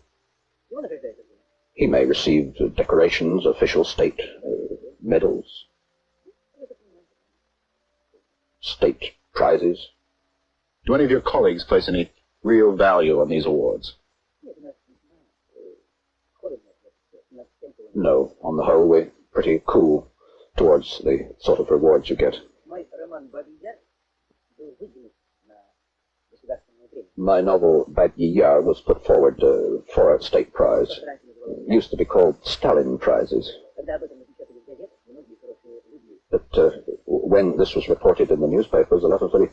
He may receive decorations, official state medals, state prizes. Do any of your colleagues place any real value on these awards? No, on the whole, we're pretty cool towards the sort of rewards you get. My novel, Babyi Yar, was put forward for a state prize. It used to be called Stalin Prizes. But when this was reported in the newspapers, a lot of very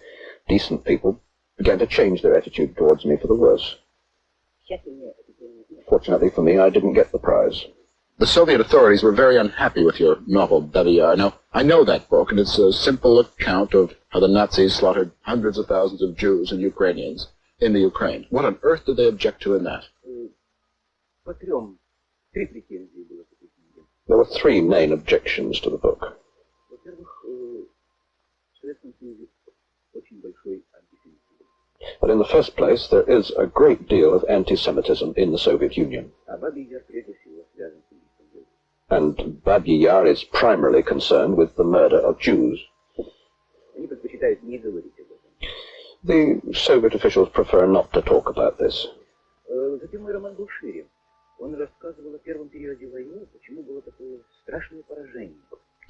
decent people began to change their attitude towards me for the worse. Fortunately for me, I didn't get the prize. The Soviet authorities were very unhappy with your novel, Babyi Yar. Now, I know that book, and it's a simple account of how the Nazis slaughtered hundreds of thousands of Jews and Ukrainians in the Ukraine. What on earth did they object to in that? There were three main objections to the book. But in the first place, there is a great deal of anti-Semitism in the Soviet Union. And Babyi Yar is primarily concerned with the murder of Jews. The Soviet officials prefer not to talk about this.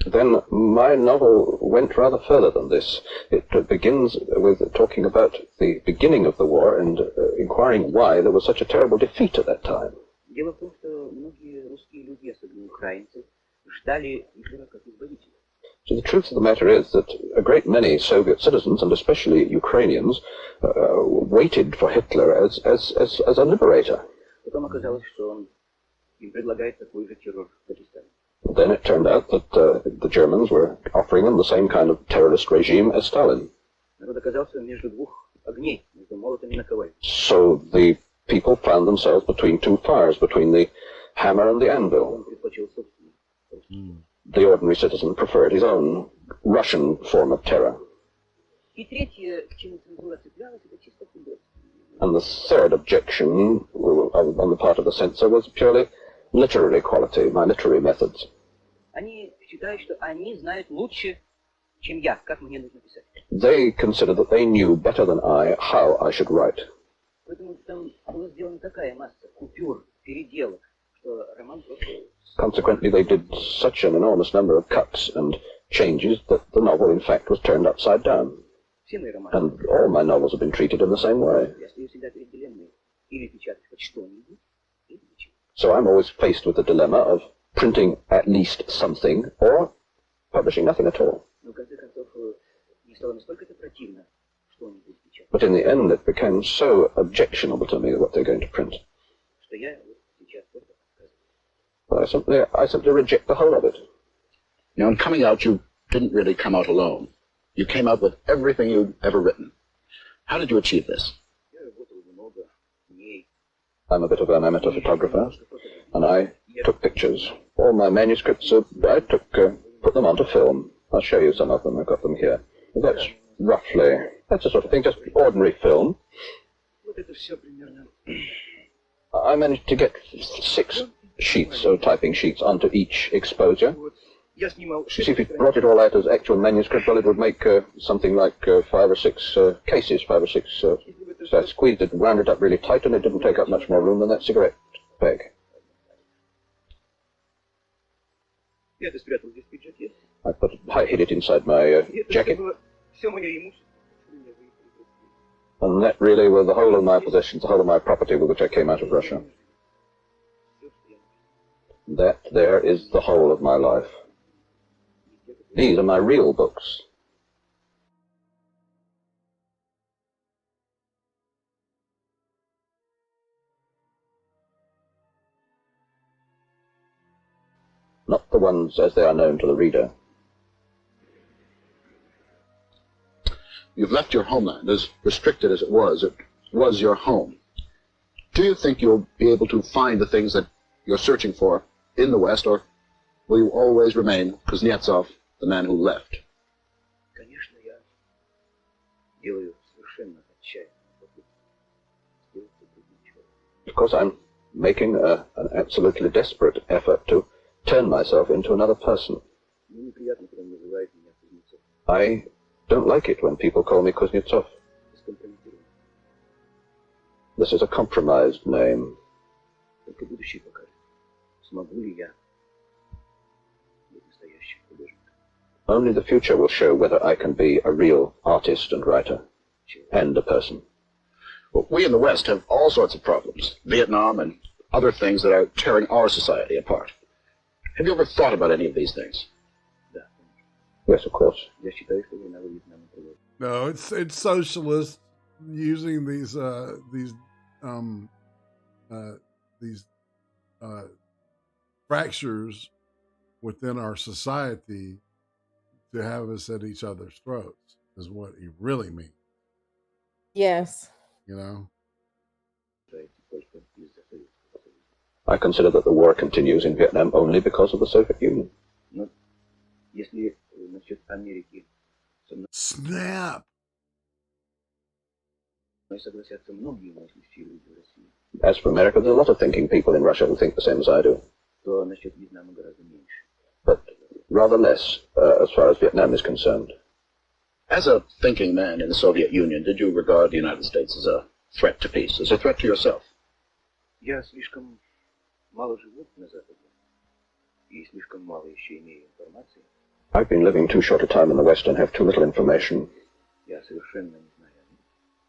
Then my novel went rather further than this. It begins with talking about the beginning of the war and inquiring why there was such a terrible defeat at that time. So the truth of the matter is that a great many Soviet citizens, and especially Ukrainians, waited for Hitler as a liberator. Then it turned out that the Germans were offering them the same kind of terrorist regime as Stalin. So the people found themselves between two fires, between the hammer and the anvil. The ordinary citizen preferred his own Russian form of terror. And the third objection on the part of the censor was purely literary quality, my literary methods. They considered that they knew better than I how I should write. Consequently, they did such an enormous number of cuts and changes that the novel, in fact, was turned upside down. And all my novels have been treated in the same way. So I'm always faced with the dilemma of printing at least something or publishing nothing at all. But in the end, it became so objectionable to me what they're going to print. I simply reject the whole of it. You know, in coming out, you didn't really come out alone. You came out with everything you'd ever written. How did you achieve this? I'm a bit of an amateur photographer, and I took pictures. All my manuscripts, I put them onto film. I'll show you some of them. I've got them here. That's the sort of thing, just ordinary film. I managed to get 6 sheets, so typing sheets, onto each exposure. You see, if you brought it all out as actual manuscript, well, it would make something like 5 or 6 cases, 5 or 6. So I squeezed it, wound it up really tight, and it didn't take up much more room than that cigarette bag. I hid it inside my jacket. And that really were the whole of my possessions, the whole of my property with which I came out of Russia. That there is the whole of my life. These are my real books. Not the ones as they are known to the reader. You've left your homeland, as restricted as it was your home. Do you think you'll be able to find the things that you're searching for in the West, or will you always remain Kuznetsov, the man who left? Конечно, я делаю совершенно отчаянно. Of course, I'm making an absolutely desperate effort to turn myself into another person. Мне неприятно, когда называют меня Кузнецов. I don't like it when people call me Kuznetsov. This is a compromised name. Только будущее покажет, смогу ли я быть настоящим художником. Only the future will show whether I can be a real artist and writer, and a person. Well, we in the West have all sorts of problems, Vietnam and other things that are tearing our society apart. Have you ever thought about any of these things? Yes, of course. Я считаю, что война во Вьетнаме продолжится. No, it's socialists using these fractures within our society to have us at each other's throats is what he really means. Yes. You know? I consider that the war continues in Vietnam only because of the Soviet Union. Но если насчет Америки Snap! согласятся многие мыслящие люди в России, As for America, there are a lot of thinking people in Russia who think the same as I do, то насчет Вьетнама гораздо меньше. but rather less as far as Vietnam is concerned. As a thinking man in the Soviet Union, did you regard the United States as a threat to peace, as a threat to yourself? Я слишком мало живу на Западе и слишком мало еще имею информации. I've been living too short a time in the West and have too little information. Я совершенно не знаю.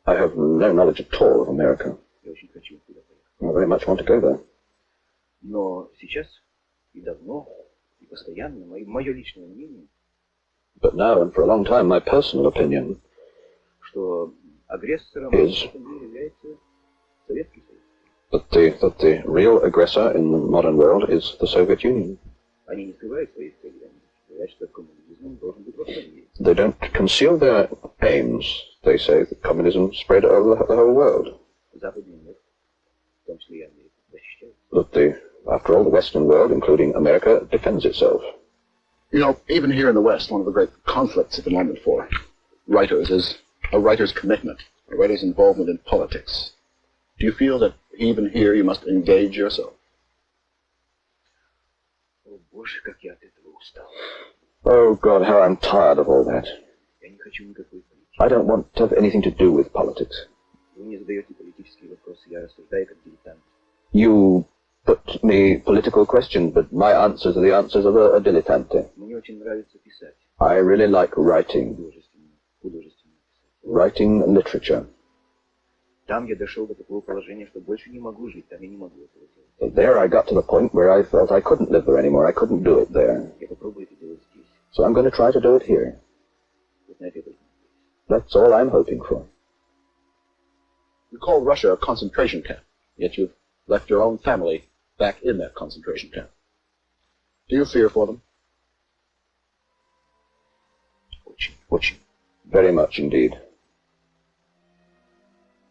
I have no knowledge at all of America. Я очень хочу туда поехать. I very much want to go there. Но сейчас и давно, и постоянно мое личное мнение, But now and for a long time, my personal opinion что агрессором в is этом мире является Советский Союз. that the real aggressor in the modern world is the Soviet Union. Они не скрывают своих границ. Говорят, что коммунизм должен быть во всем мире. They don't conceal their aims. They say that communism spread over the whole world. Западный мир, в том числе и Америка, защищает. That after all, the Western world, including America, defends itself. You know, even here in the West, one of the great conflicts at the moment for writers is a writer's commitment, a writer's involvement in politics. Do you feel that even here you must engage yourself? О, Боже, как я от этого устал. Oh God, how I'm tired of all that. Я не хочу никакой политики. I don't want to have anything to do with politics. Вы мне задаете политические вопросы, я рассуждаю как дилетант. You put me political questions, but my answers are the answers of a dilettante. Мне очень нравится писать. I really like writing. Художественно писать. Writing literature. Там я дошел до такого положения, что больше не могу жить, там я не могу этого делать. But there I got to the point where I felt I couldn't live there anymore. I couldn't do it there. Я попробую это делать здесь. So I'm going to try to do it here. Вот на это я только надеюсь. That's all I'm hoping for. You call Russia a concentration camp, yet you've left your own family back in that concentration camp. Do you fear for them? Очень. Very much indeed.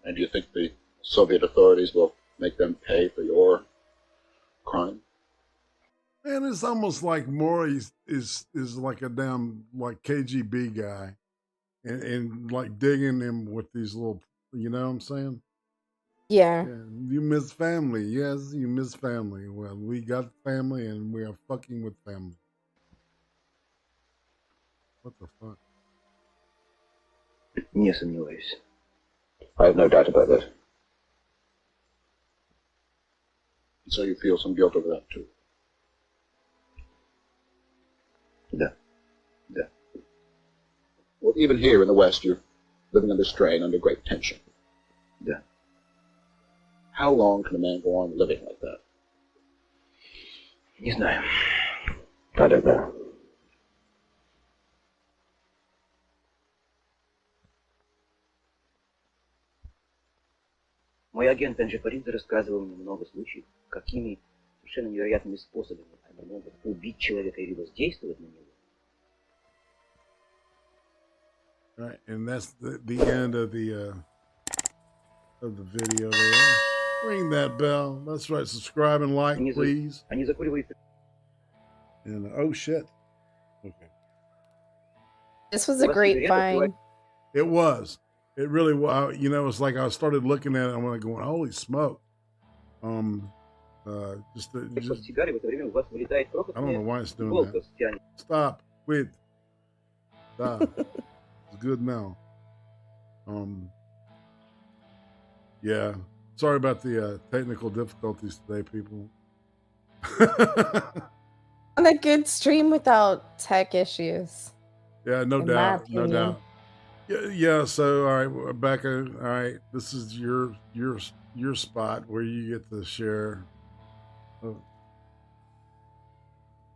And do you think the Soviet authorities will make them pay for your crime? Man, it's almost like Maury is like a damn like KGB guy, and like digging him with these little, you know what I'm saying? Yeah. You miss family. Yes, you miss family. Well, we got family, and we are fucking with family. What the fuck? Не сомневаюсь. I have no doubt about that. So you feel some guilt over that too? Да. Да. Well, even here in the West, you're living under strain, under great tension. Да. How long can a man go on living like that? Не знаю. I don't know. Мой агент Энджи Фаридзе рассказывал мне много случаев, какими совершенно невероятными способами они могут убить человека или воздействовать на него. All right, and that's the end of the video there. Ring that bell. That's right. Subscribe and like, please. Они закуривают. And oh shit. Okay. This was a great find. It was. It really was. You know, it's like I started looking at it and I'm going, holy smoke. I don't know why it's doing that. Stop. Quit. Stop. It's good now. Yeah. Sorry about the technical difficulties today, people. On a good stream without tech issues. Yeah, no doubt. No doubt. Yeah, so all right, Rebecca, all right, this is your spot where you get to share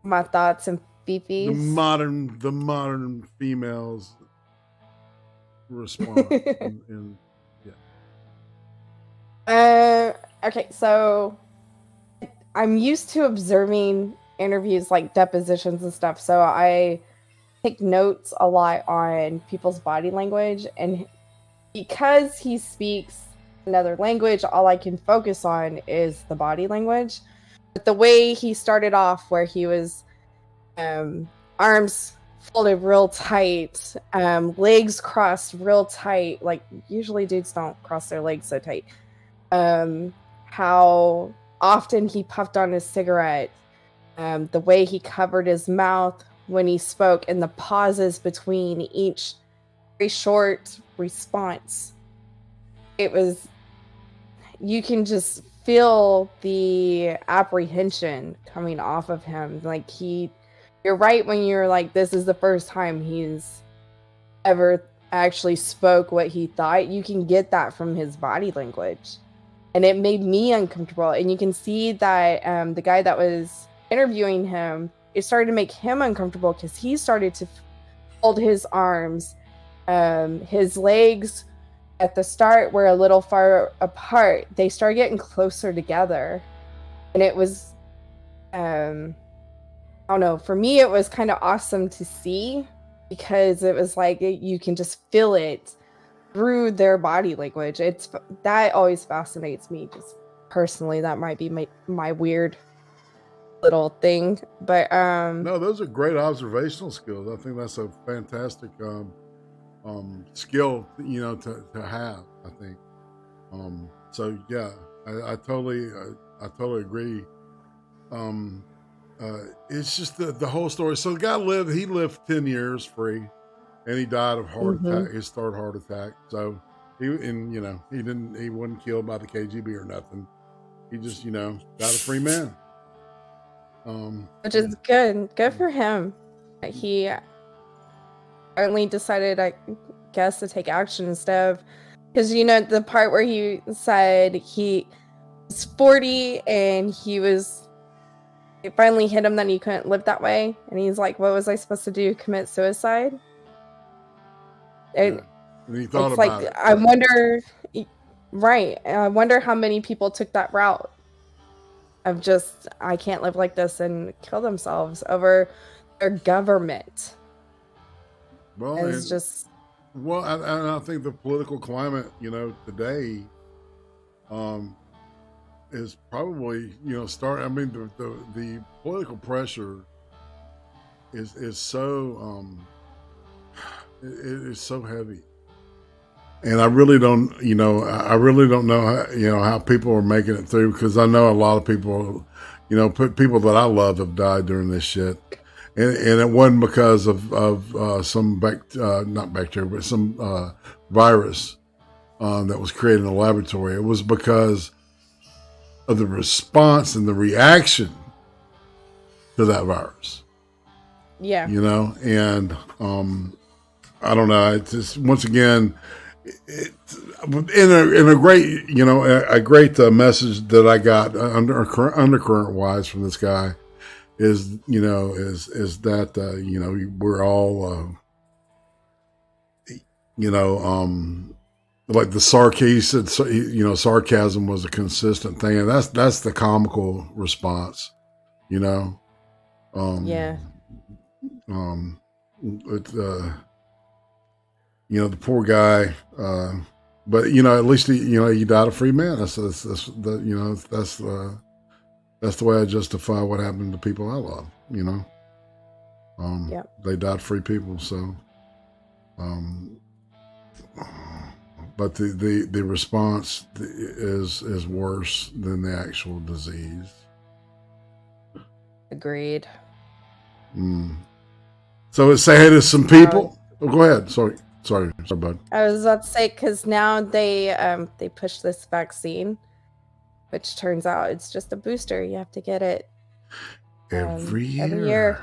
my thoughts and beepies. The modern females response. and yeah. Okay, so I'm used to observing interviews like depositions and stuff, so I take notes a lot on people's body language, and because he speaks another language, all I can focus on is the body language. But the way he started off, where he was arms folded real tight, legs crossed real tight, like usually dudes don't cross their legs so tight, how often he puffed on his cigarette, the way he covered his mouth when he spoke, and the pauses between each very short response. It was, you can just feel the apprehension coming off of him. Like you're right when you're like, this is the first time he's ever actually spoke what he thought. You can get that from his body language. And it made me uncomfortable. And you can see that the guy that was interviewing him, it started to make him uncomfortable because he started to fold his arms. His legs at the start were a little far apart. They started getting closer together. And it was, I don't know, for me, it was kind of awesome to see because it was like you can just feel it through their body language. That always fascinates me. Just personally, that might be my weird little thing, but no, those are great observational skills. I think that's a fantastic skill, you know, to have. I think so. Yeah, I totally agree. It's just the whole story. So the guy lived 10 years free, and he died of heart attack. His third heart attack. So he wasn't killed by the KGB or nothing. He just, you know, died a free man. Which is good for him. He only decided, I guess, to take action instead of, because, you know, the part where he said he was 40 and it finally hit him that he couldn't live that way, and he's like, what was I supposed to do, commit suicide? And he thought it's about like, it. I wonder, right, I wonder how many people took that route of just, I can't live like this, and kill themselves over their government. Well, it's just... Well, I think the political climate, you know, today is probably, you know, I mean, the political pressure is so, it is so heavy. And I really don't know how, you know, how people are making it through, because I know a lot of people, you know, people that I love have died during this shit. And it wasn't because of some not bacteria, but some virus that was created in a laboratory. It was because of the response and the reaction to that virus. Yeah. You know, and I don't know. It's just, once again, in a great, you know, a great message that I got undercurrent wise from this guy is that we're all like the sarcasm was a consistent thing, and that's the comical response, Yeah. It's the poor guy, but at least he died a free man. That's the way I justify what happened to people I love. They died free people. So, but the response is worse than the actual disease. Agreed. So let's say hey to some people. Go ahead. Sorry, bud. I was about to say, because now they push this vaccine, which turns out it's just a booster. You have to get it every Every year.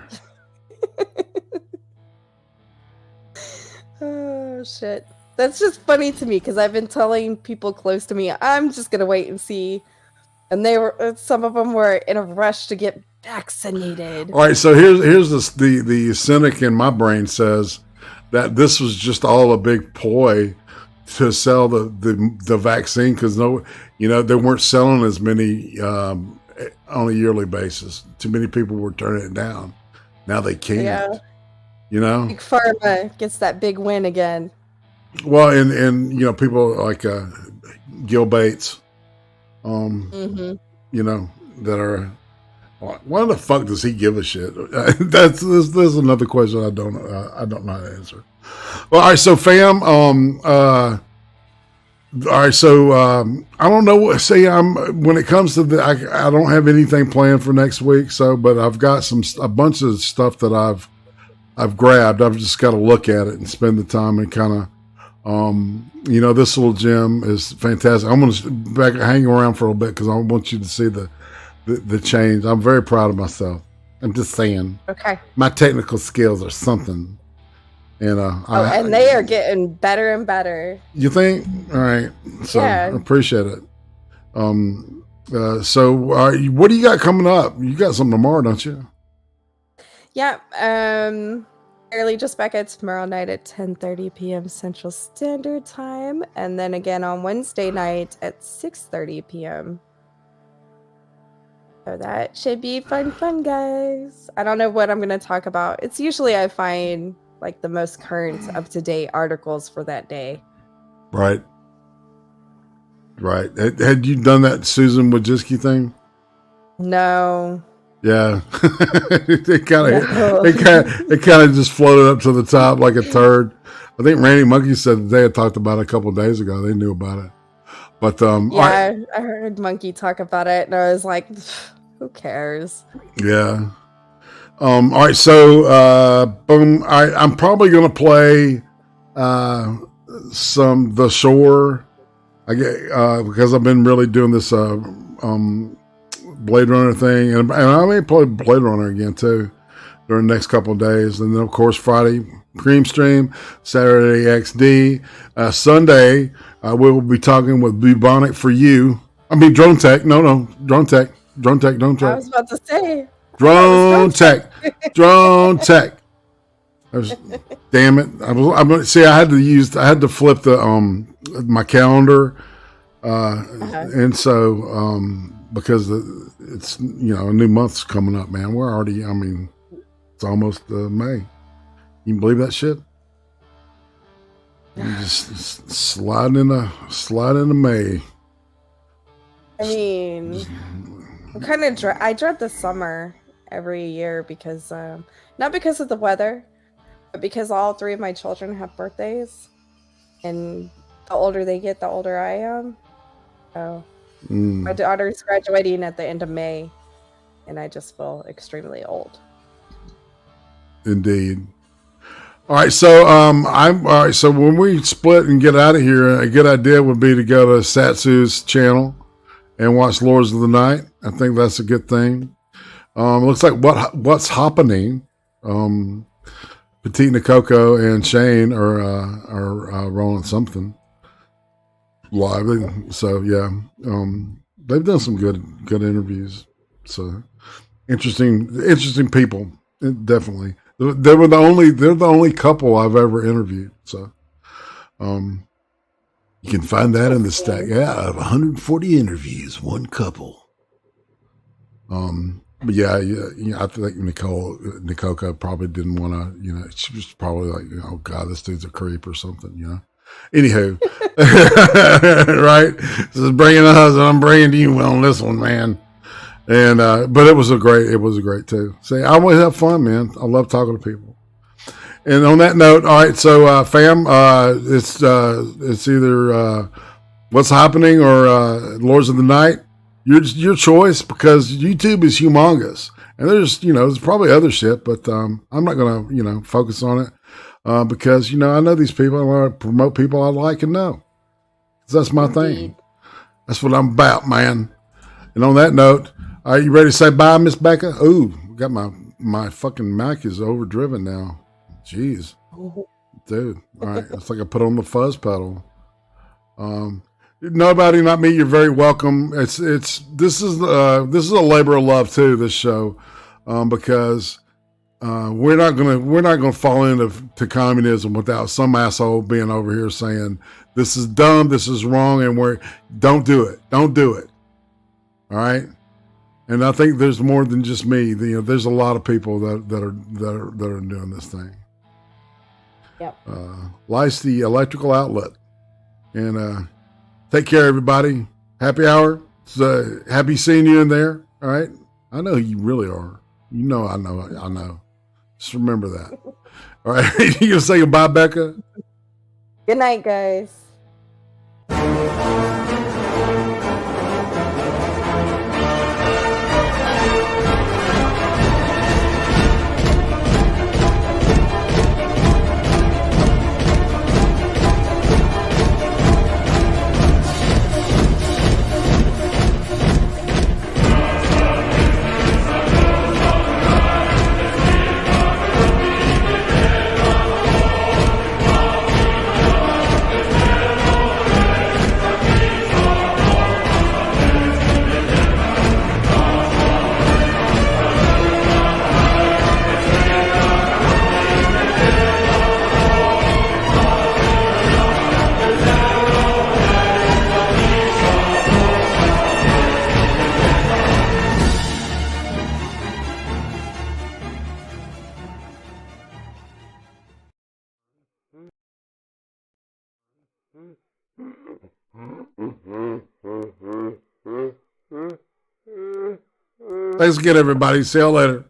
Oh shit. That's just funny to me because I've been telling people close to me, I'm just gonna wait and see, and some of them were in a rush to get vaccinated. All right, so here's the cynic in my brain says that this was just all a big ploy to sell the vaccine because they weren't selling as many on a yearly basis. Too many people were turning it down. Now they can't. Yeah. Big Pharma gets that big win again. Well, and people like Gil Bates, that are. Why the fuck does he give a shit? That's another question I don't know how to answer. Well, all right, so fam, all right, so I don't know what say. When it comes to I don't have anything planned for next week. So, but I've got a bunch of stuff that I've grabbed. I've just got to look at it and spend the time and kind of, this little gym is fantastic. I'm going to hang around for a little bit because I want you to see the change. I'm very proud of myself. I'm just saying. Okay. My technical skills are something. And and they are getting better and better. You think? All right. So yeah. I appreciate it. So what do you got coming up? You got something tomorrow, don't you? Yeah. Early Just BECCA tomorrow night at 10:30 p.m. Central Standard Time, and then again on Wednesday night at 6:30 p.m. So that should be fun, guys. I don't know what I'm going to talk about. It's usually I find like the most current, up-to-date articles for that day. Right. Had you done that Susan Wojcicki thing? No. Yeah. it kind of just floated up to the top like a turd. I think Randy Monkey said they had talked about it a couple of days ago. They knew about it. But I heard Monkey talk about it and I was like, who cares? Yeah. All right, so boom. I'm probably gonna play The Shore. I get because I've been really doing this Blade Runner thing, and I may play Blade Runner again too during the next couple of days, and then of course Friday Cream Stream, Saturday XD, Sunday we will be talking with Bubonic for You. I mean Drone Tech. No, Drone Tech. I was about to say Drone Tech. Damn it! I had to flip the my calendar, and so because it's a new month's coming up, man. We're already. It's almost May. You can believe that shit? You just sliding into May. I mean, I'm kind of I dread the summer every year because not because of the weather, but because all three of my children have birthdays, and the older they get, the older I am. So my daughter's graduating at the end of May, and I just feel extremely old. Indeed. All right, so all right. So when we split and get out of here, a good idea would be to go to Satsu's channel and watch Lords of the Night. I think that's a good thing. Looks like what's happening. Petite Nakoko and Shane are rolling something live. So yeah, they've done some good interviews. So interesting people, definitely. They're the only couple I've ever interviewed. So, you can find that in the stack. Yeah, out of 140 interviews, one couple. But yeah, I think Nicole probably didn't want to, she was probably like, oh God, this dude's a creep or something, Anywho, right? This is bringing us, and I'm bringing you on this one, man. And but it was a great too. See, I always have fun, man. I love talking to people. And on that note, all right, so fam, it's either What's Happening or Lords of the Night. Your choice, because YouTube is humongous, and there's probably other shit, but I'm not gonna focus on it because I know these people. I want to promote people I like and know. 'Cause that's my thing. That's what I'm about, man. And on that note, are you ready to say bye, Miss Becca? Ooh, got my fucking mic is overdriven now. Jeez, dude. All right, it's like I put on the fuzz pedal. Nobody, not me. You're very welcome. This is a labor of love too. This show, because we're not gonna fall into communism without some asshole being over here saying this is dumb, this is wrong, and don't do it. All right. And I think there's more than just me. There's a lot of people that are doing this thing. Yep. Life's the electrical outlet, and take care, everybody. Happy hour. So happy seeing you in there. All right. I know you really are. I know. Just remember that. All right. You gonna say goodbye, Becca? Good night, guys. Thanks again, everybody. See y'all later.